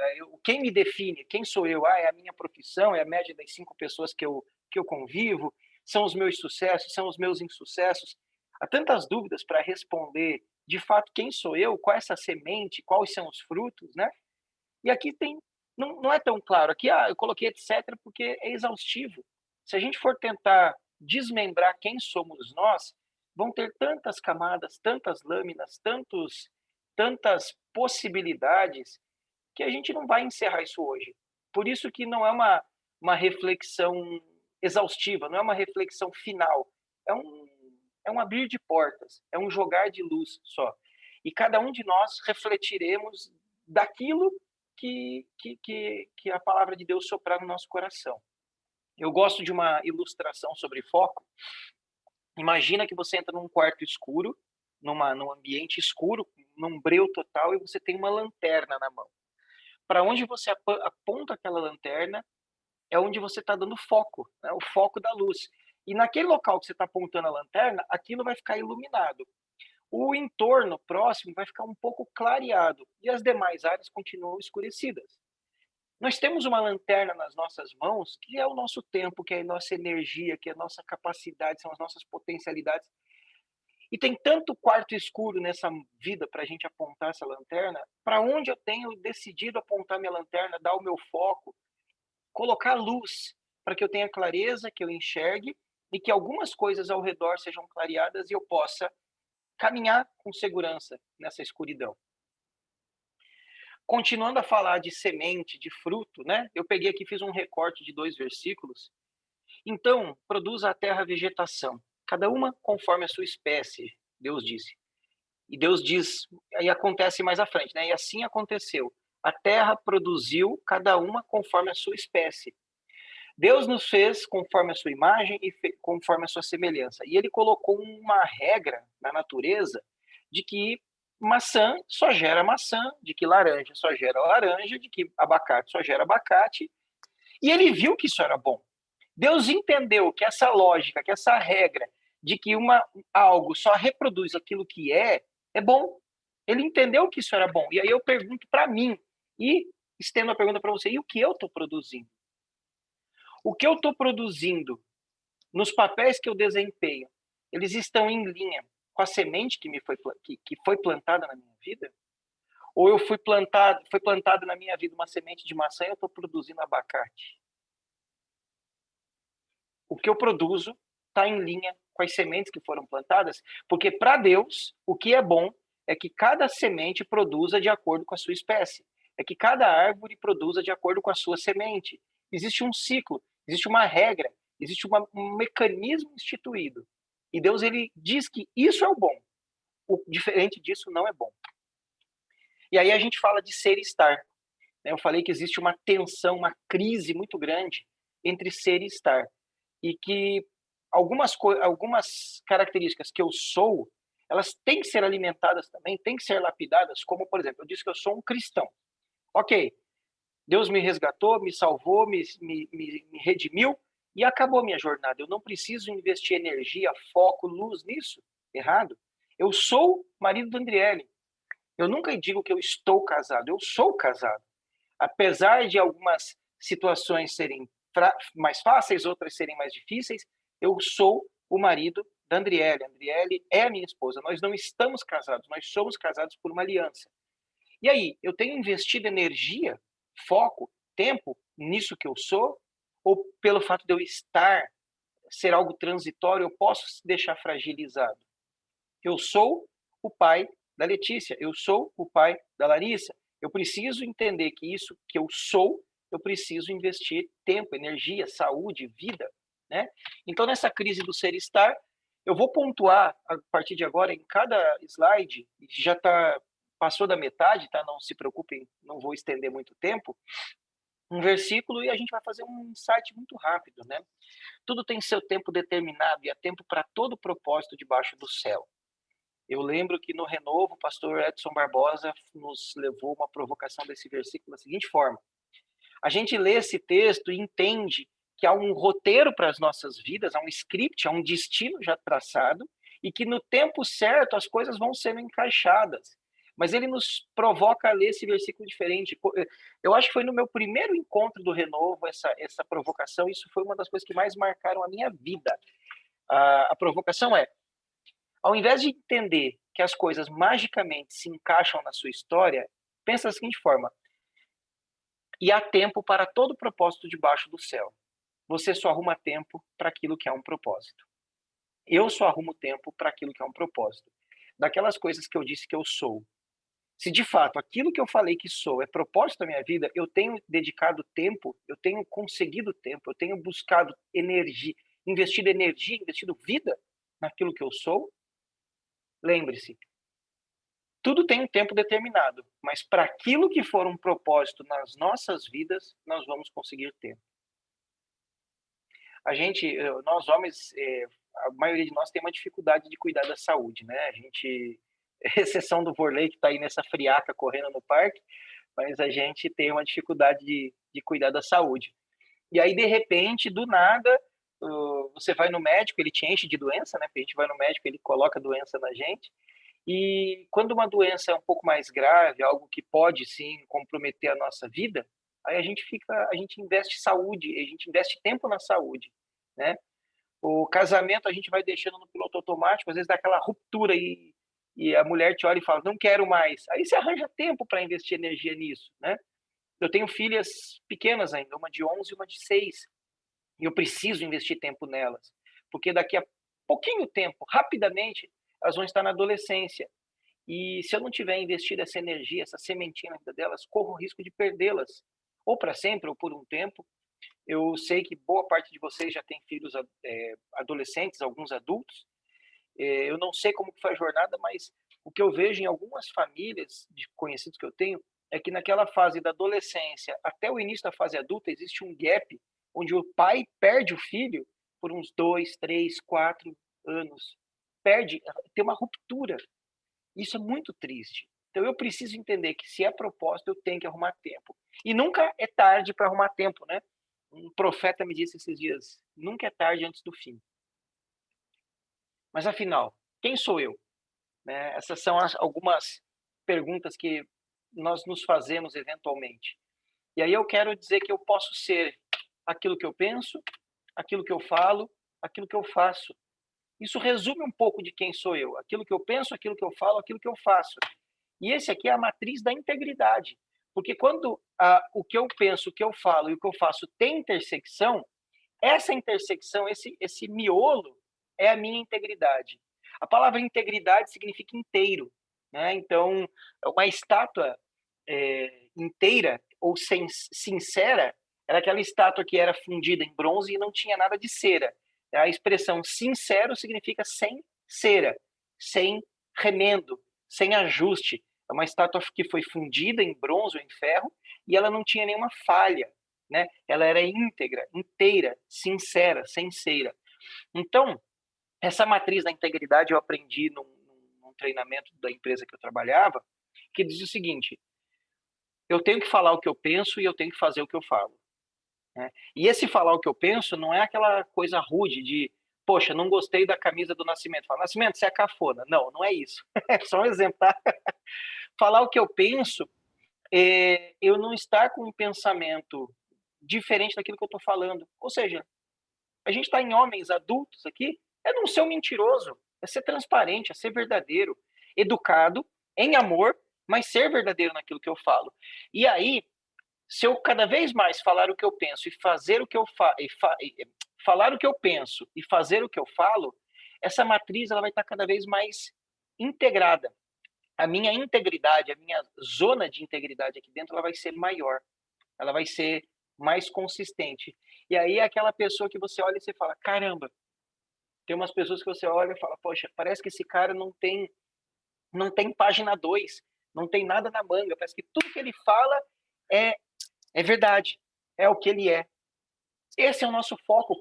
Quem me define? Quem sou eu? É a minha profissão? É a média das 5 pessoas que eu convivo? São os meus sucessos? São os meus insucessos? Há tantas dúvidas para responder, de fato, quem sou eu? Qual é essa semente? Quais são os frutos, né? E aqui não é tão claro. Aqui eu coloquei etc. porque é exaustivo. Se a gente for tentar desmembrar quem somos nós, vão ter tantas camadas, tantas lâminas, tantas possibilidades, que a gente não vai encerrar isso hoje. Por isso que não é uma reflexão exaustiva, não é uma reflexão final. É um abrir de portas, é um jogar de luz só. E cada um de nós refletiremos daquilo que a palavra de Deus soprar no nosso coração. Eu gosto de uma ilustração sobre foco. Imagina que você entra num quarto escuro, num ambiente escuro, num breu total, e você tem uma lanterna na mão. Para onde você aponta aquela lanterna é onde você está dando foco, né? O foco da luz. E naquele local que você está apontando a lanterna, aquilo vai ficar iluminado. O entorno próximo vai ficar um pouco clareado e as demais áreas continuam escurecidas. Nós temos uma lanterna nas nossas mãos, que é o nosso tempo, que é a nossa energia, que é a nossa capacidade, são as nossas potencialidades. E tem tanto quarto escuro nessa vida para a gente apontar essa lanterna, para onde eu tenho decidido apontar minha lanterna, dar o meu foco, colocar luz, para que eu tenha clareza, que eu enxergue e que algumas coisas ao redor sejam clareadas e eu possa caminhar com segurança nessa escuridão. Continuando a falar de semente, de fruto, né? Eu peguei aqui, fiz um recorte de 2 versículos. Então, produza a terra vegetação, cada uma conforme a sua espécie, Deus disse. E Deus diz, aí acontece mais à frente, né? E assim aconteceu. A terra produziu cada uma conforme a sua espécie. Deus nos fez conforme a sua imagem e conforme a sua semelhança. E ele colocou uma regra na natureza de que maçã só gera maçã, de que laranja só gera laranja, de que abacate só gera abacate. E ele viu que isso era bom. Deus entendeu que essa lógica, que essa regra de que algo só reproduz aquilo que é bom. Ele entendeu que isso era bom. E aí eu pergunto para mim, e estendo a pergunta para você, e o que eu estou produzindo? O que eu estou produzindo nos papéis que eu desempenho, eles estão em linha com a semente que foi plantada na minha vida? Ou foi plantada na minha vida uma semente de maçã e eu estou produzindo abacate? O que eu produzo está em linha com as sementes que foram plantadas, porque para Deus, o que é bom é que cada semente produza de acordo com a sua espécie, é que cada árvore produza de acordo com a sua semente. Existe um ciclo, existe uma regra, existe um mecanismo instituído. E Deus, ele diz que isso é o bom. O diferente disso não é bom. E aí a gente fala de ser e estar. Eu falei que existe uma tensão, uma crise muito grande entre ser e estar. E que algumas características que eu sou, elas têm que ser alimentadas também, têm que ser lapidadas, como, por exemplo, eu disse que eu sou um cristão. Ok, Deus me resgatou, me salvou, me redimiu e acabou a minha jornada. Eu não preciso investir energia, foco, luz nisso. Errado. Eu sou marido da Andriele. Eu nunca digo que eu estou casado, eu sou casado. Apesar de algumas situações serem mais fáceis, outras serem mais difíceis, eu sou o marido da Andriele. A Andriele é a minha esposa. Nós não estamos casados, nós somos casados por uma aliança. E aí, eu tenho investido energia, foco, tempo nisso que eu sou? Ou pelo fato de eu ser algo transitório, eu posso deixar fragilizado? Eu sou o pai da Letícia, eu sou o pai da Larissa. Eu preciso entender que isso que eu sou, eu preciso investir tempo, energia, saúde, vida, né? Então, nessa crise do ser e estar, eu vou pontuar a partir de agora em cada slide, já passou da metade, tá? Não se preocupem, não vou estender muito tempo, um versículo e a gente vai fazer um insight muito rápido, né? Tudo tem seu tempo determinado e há tempo para todo propósito debaixo do céu. Eu lembro que no Renovo, o pastor Edson Barbosa nos levou uma provocação desse versículo da seguinte forma: a gente lê esse texto e entende que há um roteiro para as nossas vidas, há um script, há um destino já traçado, e que no tempo certo as coisas vão sendo encaixadas. Mas ele nos provoca a ler esse versículo diferente. Eu acho que foi no meu primeiro encontro do Renovo essa provocação, isso foi uma das coisas que mais marcaram a minha vida. A provocação é: ao invés de entender que as coisas magicamente se encaixam na sua história, pensa da seguinte forma: e há tempo para todo propósito debaixo do céu. Você só arruma tempo para aquilo que é um propósito. Eu só arrumo tempo para aquilo que é um propósito. Daquelas coisas que eu disse que eu sou. Se de fato aquilo que eu falei que sou é propósito da minha vida, eu tenho dedicado tempo, eu tenho conseguido tempo, eu tenho buscado energia, investido vida naquilo que eu sou. Lembre-se, tudo tem um tempo determinado, mas para aquilo que for um propósito nas nossas vidas, nós vamos conseguir tempo. Nós homens, a maioria de nós tem uma dificuldade de cuidar da saúde, né? A gente, exceção do Vorley, que está aí nessa friaca correndo no parque, mas a gente tem uma dificuldade de cuidar da saúde. E aí, de repente, do nada, você vai no médico, ele te enche de doença, né? Porque a gente vai no médico, ele coloca a doença na gente. E quando uma doença é um pouco mais grave, algo que pode, sim, comprometer a nossa vida, aí a gente investe saúde, a gente investe tempo na saúde, né? O casamento a gente vai deixando no piloto automático, às vezes dá aquela ruptura e a mulher te olha e fala, não quero mais. Aí você arranja tempo para investir energia nisso, né? Eu tenho filhas pequenas ainda, uma de 11 e uma de 6, e eu preciso investir tempo nelas, porque daqui a pouquinho tempo, rapidamente, elas vão estar na adolescência. E se eu não tiver investido essa energia, essa sementinha na vida delas, corro o risco de perdê-las, ou para sempre, ou por um tempo. Eu sei que boa parte de vocês já tem filhos adolescentes, alguns adultos. Eu não sei como que foi a jornada, mas o que eu vejo em algumas famílias de conhecidos que eu tenho é que naquela fase da adolescência até o início da fase adulta existe um gap onde o pai perde o filho por uns 2, 3, 4 anos. Tem uma ruptura. Isso é muito triste. Então eu preciso entender que se é propósito, eu tenho que arrumar tempo. E nunca é tarde para arrumar tempo, né? Um profeta me disse esses dias, nunca é tarde antes do fim. Mas afinal, quem sou eu? Né? Essas são algumas perguntas que nós nos fazemos eventualmente. E aí eu quero dizer que eu posso ser aquilo que eu penso, aquilo que eu falo, aquilo que eu faço. Isso resume um pouco de quem sou eu. Aquilo que eu penso, aquilo que eu falo, aquilo que eu faço. E esse aqui é a matriz da integridade. Porque quando o que eu penso, o que eu falo e o que eu faço tem intersecção, essa intersecção, esse miolo, é a minha integridade. A palavra integridade significa inteiro, né? Então, uma estátua inteira ou sincera era aquela estátua que era fundida em bronze e não tinha nada de cera. A expressão sincero significa sem cera, sem remendo, sem ajuste. É uma estátua que foi fundida em bronze ou em ferro e ela não tinha nenhuma falha, né? Ela era íntegra, inteira, sincera, sem cera. Então, essa matriz da integridade eu aprendi num treinamento da empresa que eu trabalhava, que diz o seguinte: eu tenho que falar o que eu penso e eu tenho que fazer o que eu falo, né? E esse falar o que eu penso não é aquela coisa rude de, poxa, não gostei da camisa do Nascimento. Fala, Nascimento, você é cafona. Não, não é isso. É só um exemplo, tá? Falar o que eu penso é eu não estar com um pensamento diferente daquilo que eu estou falando. Ou seja, a gente está em homens adultos aqui, é não ser um mentiroso, é ser transparente, é ser verdadeiro, educado, em amor, mas ser verdadeiro naquilo que eu falo. E aí, se eu cada vez mais falar o que eu penso e fazer o que eu falar o que eu penso e fazer o que eu falo, essa matriz ela vai estar cada vez mais integrada. A minha integridade, a minha zona de integridade aqui dentro, ela vai ser maior. Ela vai ser mais consistente. E aí é aquela pessoa que você olha e você fala, caramba, tem umas pessoas que você olha e fala, poxa, parece que esse cara não tem página 2, não tem nada na manga, parece que tudo que ele fala é verdade, é o que ele é. Esse é o nosso foco,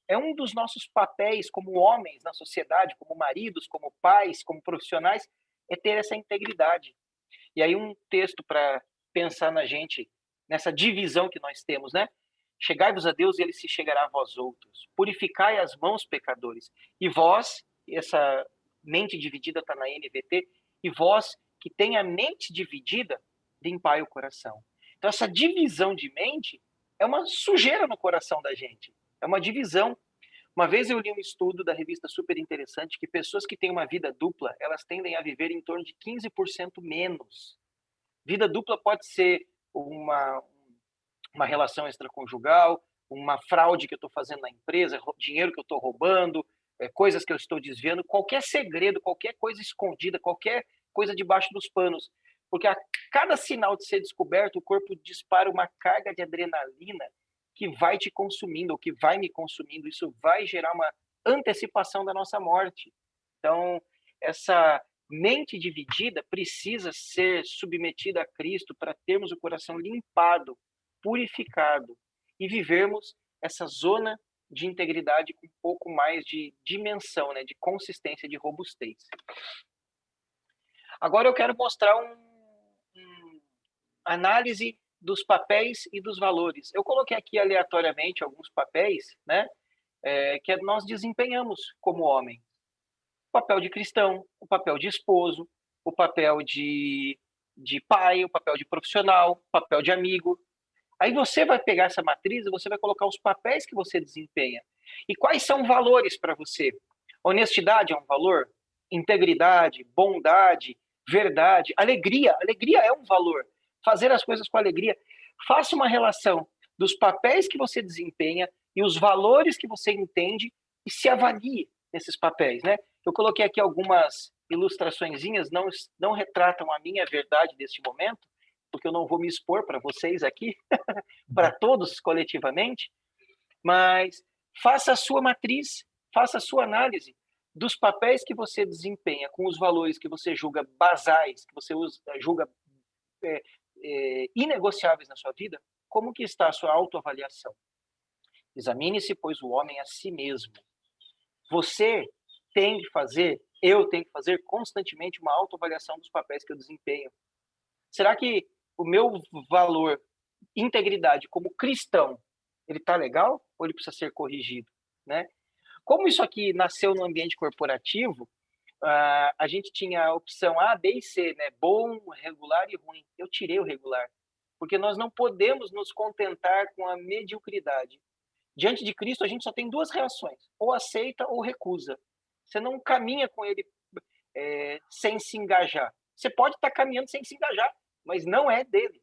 é um dos nossos papéis como homens na sociedade, como maridos, como pais, como profissionais, é ter essa integridade. E aí um texto para pensar na gente, nessa divisão que nós temos, né? Chegai-vos a Deus e ele se chegará a vós outros. Purificai as mãos, pecadores. E vós, essa mente dividida está na NVT, e vós que tem a mente dividida, limpai o coração. Então essa divisão de mente é uma sujeira no coração da gente. É uma divisão. Uma vez eu li um estudo da revista Super Interessante que pessoas que têm uma vida dupla, elas tendem a viver em torno de 15% menos. Vida dupla pode ser uma relação extraconjugal, uma fraude que eu estou fazendo na empresa, dinheiro que eu estou roubando, coisas que eu estou desviando, qualquer segredo, qualquer coisa escondida, qualquer coisa debaixo dos panos. Porque a cada sinal de ser descoberto, o corpo dispara uma carga de adrenalina que vai te consumindo, ou que vai me consumindo. Isso vai gerar uma antecipação da nossa morte. Então, essa mente dividida precisa ser submetida a Cristo para termos o coração limpado, purificado e vivermos essa zona de integridade com um pouco mais de dimensão, né, de consistência, de robustez. Agora eu quero mostrar uma análise dos papéis e dos valores. Eu coloquei aqui aleatoriamente alguns papéis, né, que nós desempenhamos como homem. O papel de cristão, o papel de esposo, o papel de pai, o papel de profissional, o papel de amigo. Aí você vai pegar essa matriz e você vai colocar os papéis que você desempenha. E quais são valores para você? Honestidade é um valor? Integridade, bondade, verdade, alegria. Alegria é um valor. Fazer as coisas com alegria. Faça uma relação dos papéis que você desempenha e os valores que você entende e se avalie nesses papéis, né? Eu coloquei aqui algumas ilustraçõezinhas, não retratam a minha verdade deste momento, porque eu não vou me expor para vocês aqui, para todos coletivamente, mas faça a sua matriz, faça a sua análise dos papéis que você desempenha com os valores que você julga basais, que você julga inegociáveis na sua vida, como que está a sua autoavaliação? Examine-se, pois, o homem a si mesmo. Você tem que fazer, eu tenho que fazer constantemente uma autoavaliação dos papéis que eu desempenho. Será que o meu valor, integridade como cristão, ele está legal ou ele precisa ser corrigido, né? Como isso aqui nasceu no ambiente corporativo, a gente tinha a opção A, B e C, né? Bom, regular e ruim. Eu tirei o regular, porque nós não podemos nos contentar com a mediocridade. Diante de Cristo, a gente só tem duas reações, ou aceita ou recusa. Você não caminha com ele sem se engajar. Você pode estar caminhando sem se engajar, mas não é dele.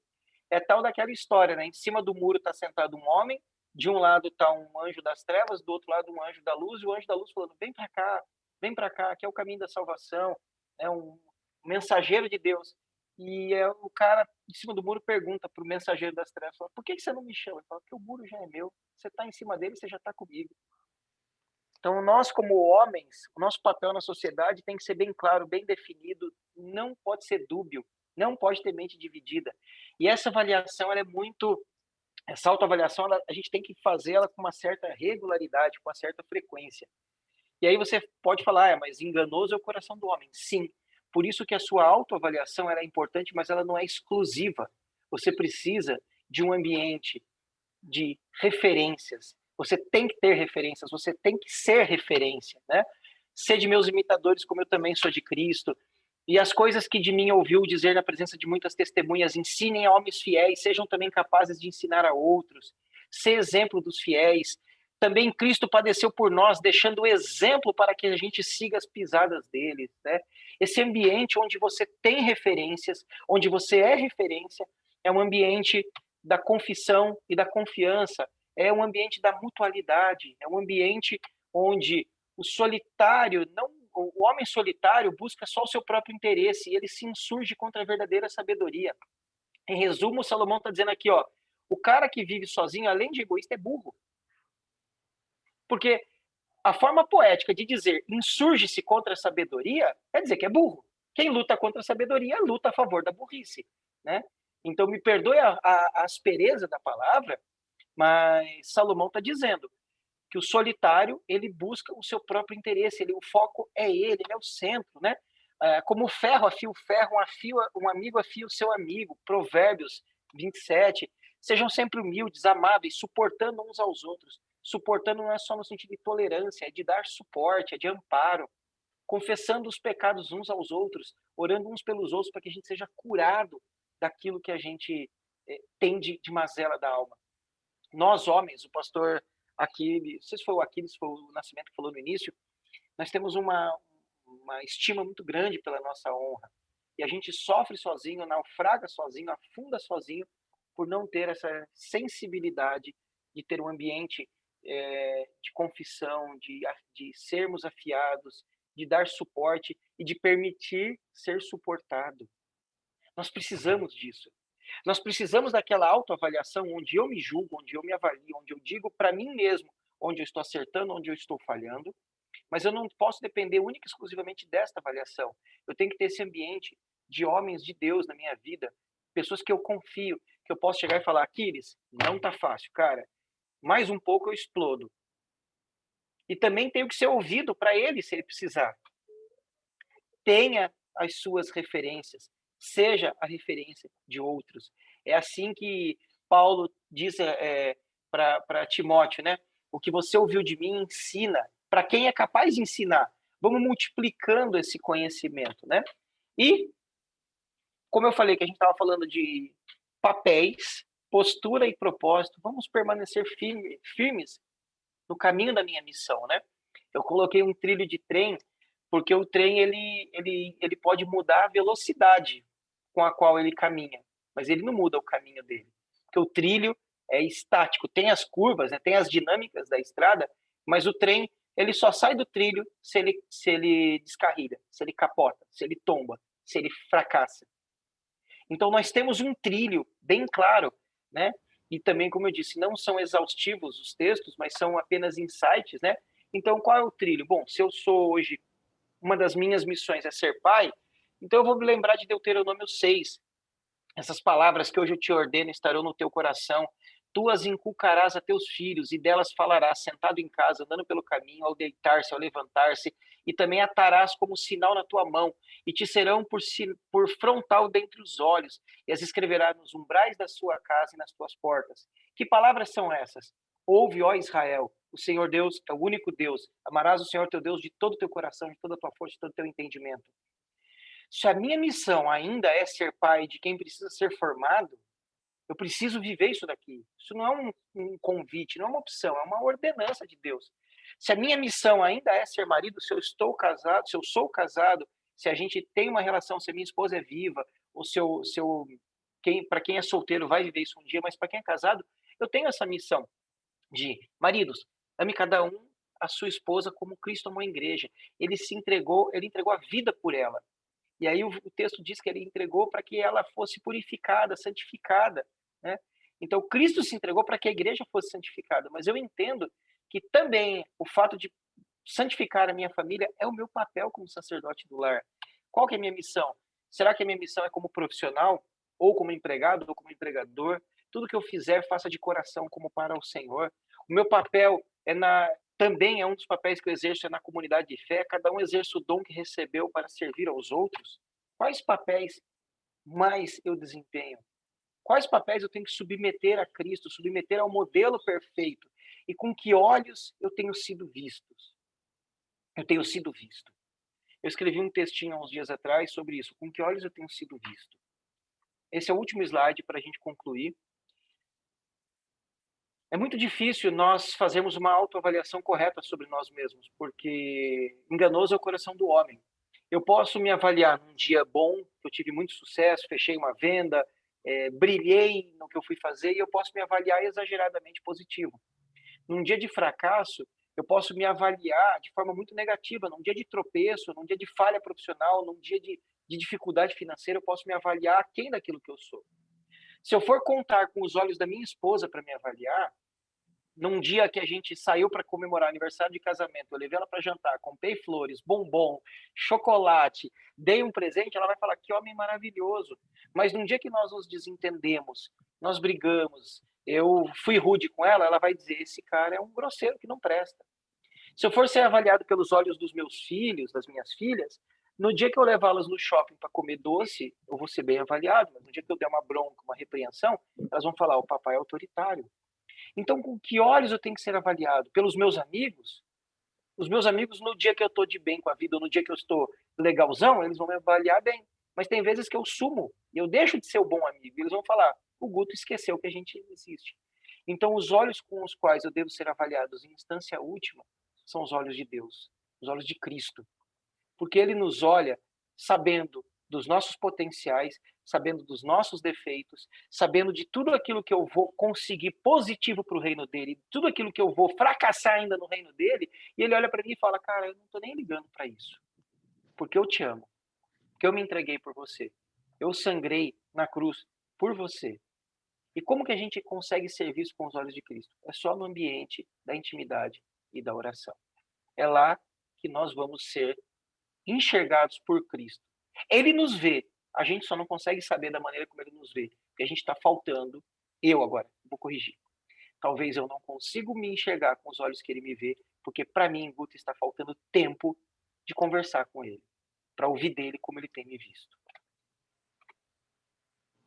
É tal daquela história, né? Em cima do muro está sentado um homem, de um lado está um anjo das trevas, do outro lado um anjo da luz, e o anjo da luz falando, vem para cá, aqui é o caminho da salvação, é um mensageiro de Deus. E o cara em cima do muro pergunta para o mensageiro das trevas, fala, por que você não me chama? Ele fala, porque o muro já é meu, você está em cima dele, você já está comigo. Então, nós, como homens, o nosso papel na sociedade tem que ser bem claro, bem definido, não pode ser dúbio, não pode ter mente dividida. E essa avaliação, essa autoavaliação, a gente tem que fazer ela com uma certa regularidade, com uma certa frequência. E aí você pode falar, mas enganoso é o coração do homem. Sim, por isso que a sua autoavaliação ela é importante, mas ela não é exclusiva. Você precisa de um ambiente de referências. Você tem que ter referências, você tem que ser referência, né? Sede meus imitadores, como eu também sou de Cristo. E as coisas que de mim ouviu dizer na presença de muitas testemunhas, ensinem a homens fiéis, sejam também capazes de ensinar a outros. Ser exemplo dos fiéis. Também Cristo padeceu por nós, deixando o exemplo para que a gente siga as pisadas dele, né? Esse ambiente onde você tem referências, onde você é referência, é um ambiente da confissão e da confiança, é um ambiente da mutualidade, é um ambiente onde o solitário, o homem solitário busca só o seu próprio interesse e ele se insurge contra a verdadeira sabedoria. Em resumo, Salomão está dizendo aqui, ó, o cara que vive sozinho, além de egoísta, é burro. Porque a forma poética de dizer insurge-se contra a sabedoria é dizer que é burro. Quem luta contra a sabedoria luta a favor da burrice, né? Então, me perdoe a aspereza da palavra, mas Salomão está dizendo que o solitário, ele busca o seu próprio interesse, o foco é ele é o centro, né? Como o ferro afia o ferro, um amigo afia o seu amigo. Provérbios 27. Sejam sempre humildes, amáveis, suportando uns aos outros. Suportando não é só no sentido de tolerância, é de dar suporte, é de amparo. Confessando os pecados uns aos outros, orando uns pelos outros para que a gente seja curado daquilo que a gente tem de mazela da alma. Nós, homens, o pastor Aquiles, não sei se foi o Aquiles, foi o Nascimento que falou no início, nós temos uma estima muito grande pela nossa honra. E a gente sofre sozinho, naufraga sozinho, afunda sozinho, por não ter essa sensibilidade de ter um ambiente de confissão, de sermos afiados, de dar suporte e de permitir ser suportado. Nós precisamos disso. Nós precisamos daquela autoavaliação onde eu me julgo, onde eu me avalio, onde eu digo para mim mesmo onde eu estou acertando, onde eu estou falhando, mas eu não posso depender única e exclusivamente desta avaliação. Eu tenho que ter esse ambiente de homens de Deus na minha vida, pessoas que eu confio, que eu posso chegar e falar, Aquiles, não tá fácil, cara, mais um pouco eu explodo. E também tenho que ser ouvido para ele, se ele precisar. Tenha as suas referências, seja a referência de outros. É assim que Paulo diz para Timóteo, né? O que você ouviu de mim, ensina. Para quem é capaz de ensinar, vamos multiplicando esse conhecimento, né? E, como eu falei que a gente estava falando de papéis, postura e propósito, vamos permanecer firmes no caminho da minha missão, né? Eu coloquei um trilho de trem, porque o trem ele pode mudar a velocidade com a qual ele caminha, mas ele não muda o caminho dele, porque o trilho é estático, tem as curvas, né, tem as dinâmicas da estrada, mas o trem ele só sai do trilho se ele descarrilha, se ele capota, se ele tomba, se ele fracassa. Então nós temos um trilho bem claro, né? E também, como eu disse, não são exaustivos os textos, mas são apenas insights, né? Então qual é o trilho? Bom, se eu sou hoje, uma das minhas missões é ser pai, então eu vou me lembrar de Deuteronômio 6. Essas palavras que hoje eu te ordeno estarão no teu coração. Tu as inculcarás a teus filhos, e delas falarás, sentado em casa, andando pelo caminho, ao deitar-se, ao levantar-se, e também atarás como sinal na tua mão, e te serão por frontal dentre os olhos, e as escreverás nos umbrais da sua casa e nas tuas portas. Que palavras são essas? Ouve, ó Israel, o Senhor Deus é o único Deus. Amarás o Senhor teu Deus de todo o teu coração, de toda a tua força, de todo o teu entendimento. Se a minha missão ainda é ser pai de quem precisa ser formado, eu preciso viver isso daqui. Isso não é um convite, não é uma opção, é uma ordenança de Deus. Se a minha missão ainda é ser marido, se eu estou casado, se eu sou casado, se a gente tem uma relação, se a minha esposa é viva, ou para quem é solteiro vai viver isso um dia, mas para quem é casado, eu tenho essa missão de maridos, ame cada um a sua esposa como Cristo amou a igreja. Ele entregou a vida por ela. E aí o texto diz que ele entregou para que ela fosse purificada, santificada, né? Então Cristo se entregou para que a igreja fosse santificada, mas eu entendo que também o fato de santificar a minha família é o meu papel como sacerdote do lar. Qual que é a minha missão? Será que a minha missão é como profissional, ou como empregado, ou como empregador? Tudo que eu fizer, faça de coração como para o Senhor. O meu papel também é um dos papéis que eu exerço na comunidade de fé. Cada um exerce o dom que recebeu para servir aos outros. Quais papéis mais eu desempenho? Quais papéis eu tenho que submeter a Cristo, submeter ao modelo perfeito? E com que olhos eu tenho sido visto? Eu tenho sido visto. Eu escrevi um textinho há uns dias atrás sobre isso. Com que olhos eu tenho sido visto? Esse é o último slide para a gente concluir. É muito difícil nós fazermos uma autoavaliação correta sobre nós mesmos, porque enganoso é o coração do homem. Eu posso me avaliar num dia bom, que eu tive muito sucesso, fechei uma venda, brilhei no que eu fui fazer, e eu posso me avaliar exageradamente positivo. Num dia de fracasso, eu posso me avaliar de forma muito negativa. Num dia de tropeço, num dia de falha profissional, num dia de dificuldade financeira, eu posso me avaliar aquém daquilo que eu sou. Se eu for contar com os olhos da minha esposa para me avaliar, num dia que a gente saiu para comemorar aniversário de casamento, eu levei ela para jantar, comprei flores, bombom, chocolate, dei um presente, ela vai falar, que homem maravilhoso. Mas num dia que nós nos desentendemos, nós brigamos, eu fui rude com ela, ela vai dizer, esse cara é um grosseiro que não presta. Se eu for ser avaliado pelos olhos dos meus filhos, das minhas filhas, no dia que eu levá-las no shopping para comer doce, eu vou ser bem avaliado, mas no dia que eu der uma bronca, uma repreensão, elas vão falar, o papai é autoritário. Então, com que olhos eu tenho que ser avaliado? Pelos meus amigos? Os meus amigos, no dia que eu estou de bem com a vida, ou no dia que eu estou legalzão, eles vão me avaliar bem. Mas tem vezes que eu sumo, e eu deixo de ser o bom amigo, e eles vão falar, o Guto esqueceu que a gente existe. Então, os olhos com os quais eu devo ser avaliado em instância última são os olhos de Deus, os olhos de Cristo. Porque Ele nos olha sabendo dos nossos potenciais, sabendo dos nossos defeitos, sabendo de tudo aquilo que eu vou conseguir positivo para o reino dele, tudo aquilo que eu vou fracassar ainda no reino dele, e ele olha para mim e fala, cara, eu não estou nem ligando para isso, porque eu te amo, porque eu me entreguei por você, eu sangrei na cruz por você. E como que a gente consegue ser visto com os olhos de Cristo? É só no ambiente da intimidade e da oração. É lá que nós vamos ser enxergados por Cristo. Ele nos vê, a gente só não consegue saber da maneira como ele nos vê, porque a gente está faltando, vou corrigir, talvez eu não consiga me enxergar com os olhos que ele me vê, porque para mim, Guto, está faltando tempo de conversar com ele, para ouvir dele como ele tem me visto.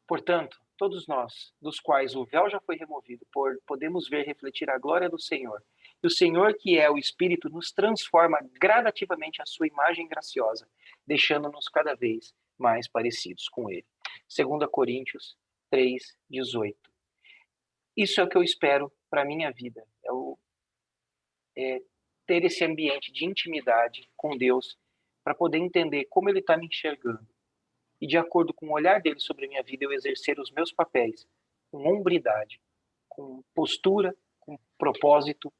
Portanto, todos nós, dos quais o véu já foi removido, podemos ver refletir a glória do Senhor. E o Senhor, que é o Espírito, nos transforma gradativamente à sua imagem graciosa, deixando-nos cada vez mais parecidos com Ele. 2 Coríntios 3:18. Isso é o que eu espero para a minha vida. É ter esse ambiente de intimidade com Deus, para poder entender como Ele está me enxergando. E de acordo com o olhar dele sobre a minha vida, eu exercer os meus papéis com hombridade, com postura, com propósito,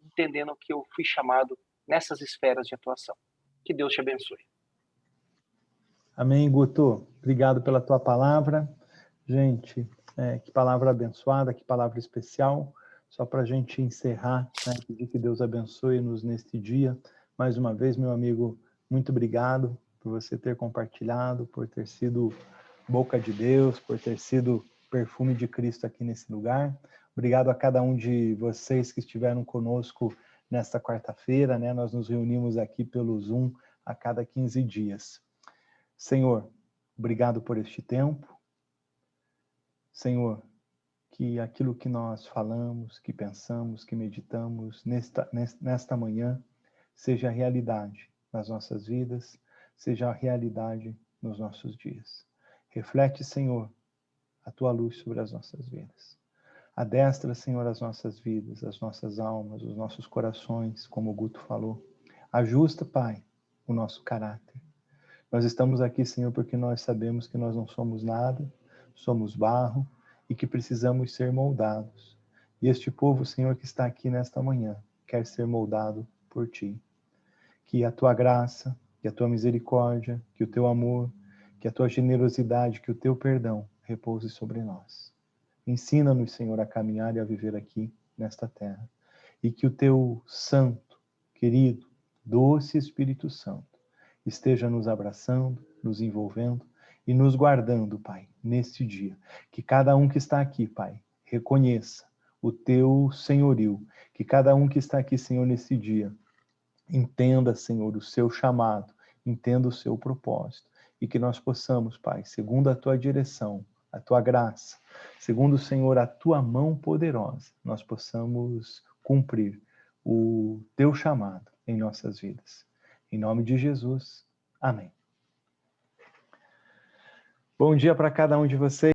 entendendo que eu fui chamado nessas esferas de atuação. Que Deus te abençoe. Amém, Guto. Obrigado pela tua palavra. Gente, que palavra abençoada, que palavra especial. Só para a gente encerrar, pedir que Deus abençoe-nos neste dia. Mais uma vez, meu amigo, muito obrigado por você ter compartilhado, por ter sido boca de Deus, por ter sido perfume de Cristo aqui nesse lugar. Obrigado a cada um de vocês que estiveram conosco nesta quarta-feira, Nós nos reunimos aqui pelo Zoom a cada 15 dias. Senhor, obrigado por este tempo. Senhor, que aquilo que nós falamos, que pensamos, que meditamos nesta manhã seja realidade nas nossas vidas, seja a realidade nos nossos dias. Reflete, Senhor, a tua luz sobre as nossas vidas. Adestra, Senhor, as nossas vidas, as nossas almas, os nossos corações, como o Guto falou. Ajusta, Pai, o nosso caráter. Nós estamos aqui, Senhor, porque nós sabemos que nós não somos nada, somos barro e que precisamos ser moldados. E este povo, Senhor, que está aqui nesta manhã, quer ser moldado por Ti. Que a Tua graça, que a Tua misericórdia, que o Teu amor, que a Tua generosidade, que o Teu perdão repouse sobre nós. Ensina-nos, Senhor, a caminhar e a viver aqui nesta terra. E que o Teu santo, querido, doce Espírito Santo esteja nos abraçando, nos envolvendo e nos guardando, Pai, neste dia. Que cada um que está aqui, Pai, reconheça o Teu senhorio. Que cada um que está aqui, Senhor, nesse dia, entenda, Senhor, o seu chamado, entenda o seu propósito. E que nós possamos, Pai, segundo a Tua direção, a Tua graça, segundo, Senhor, a Tua mão poderosa, nós possamos cumprir o Teu chamado em nossas vidas. Em nome de Jesus. Amém. Bom dia para cada um de vocês.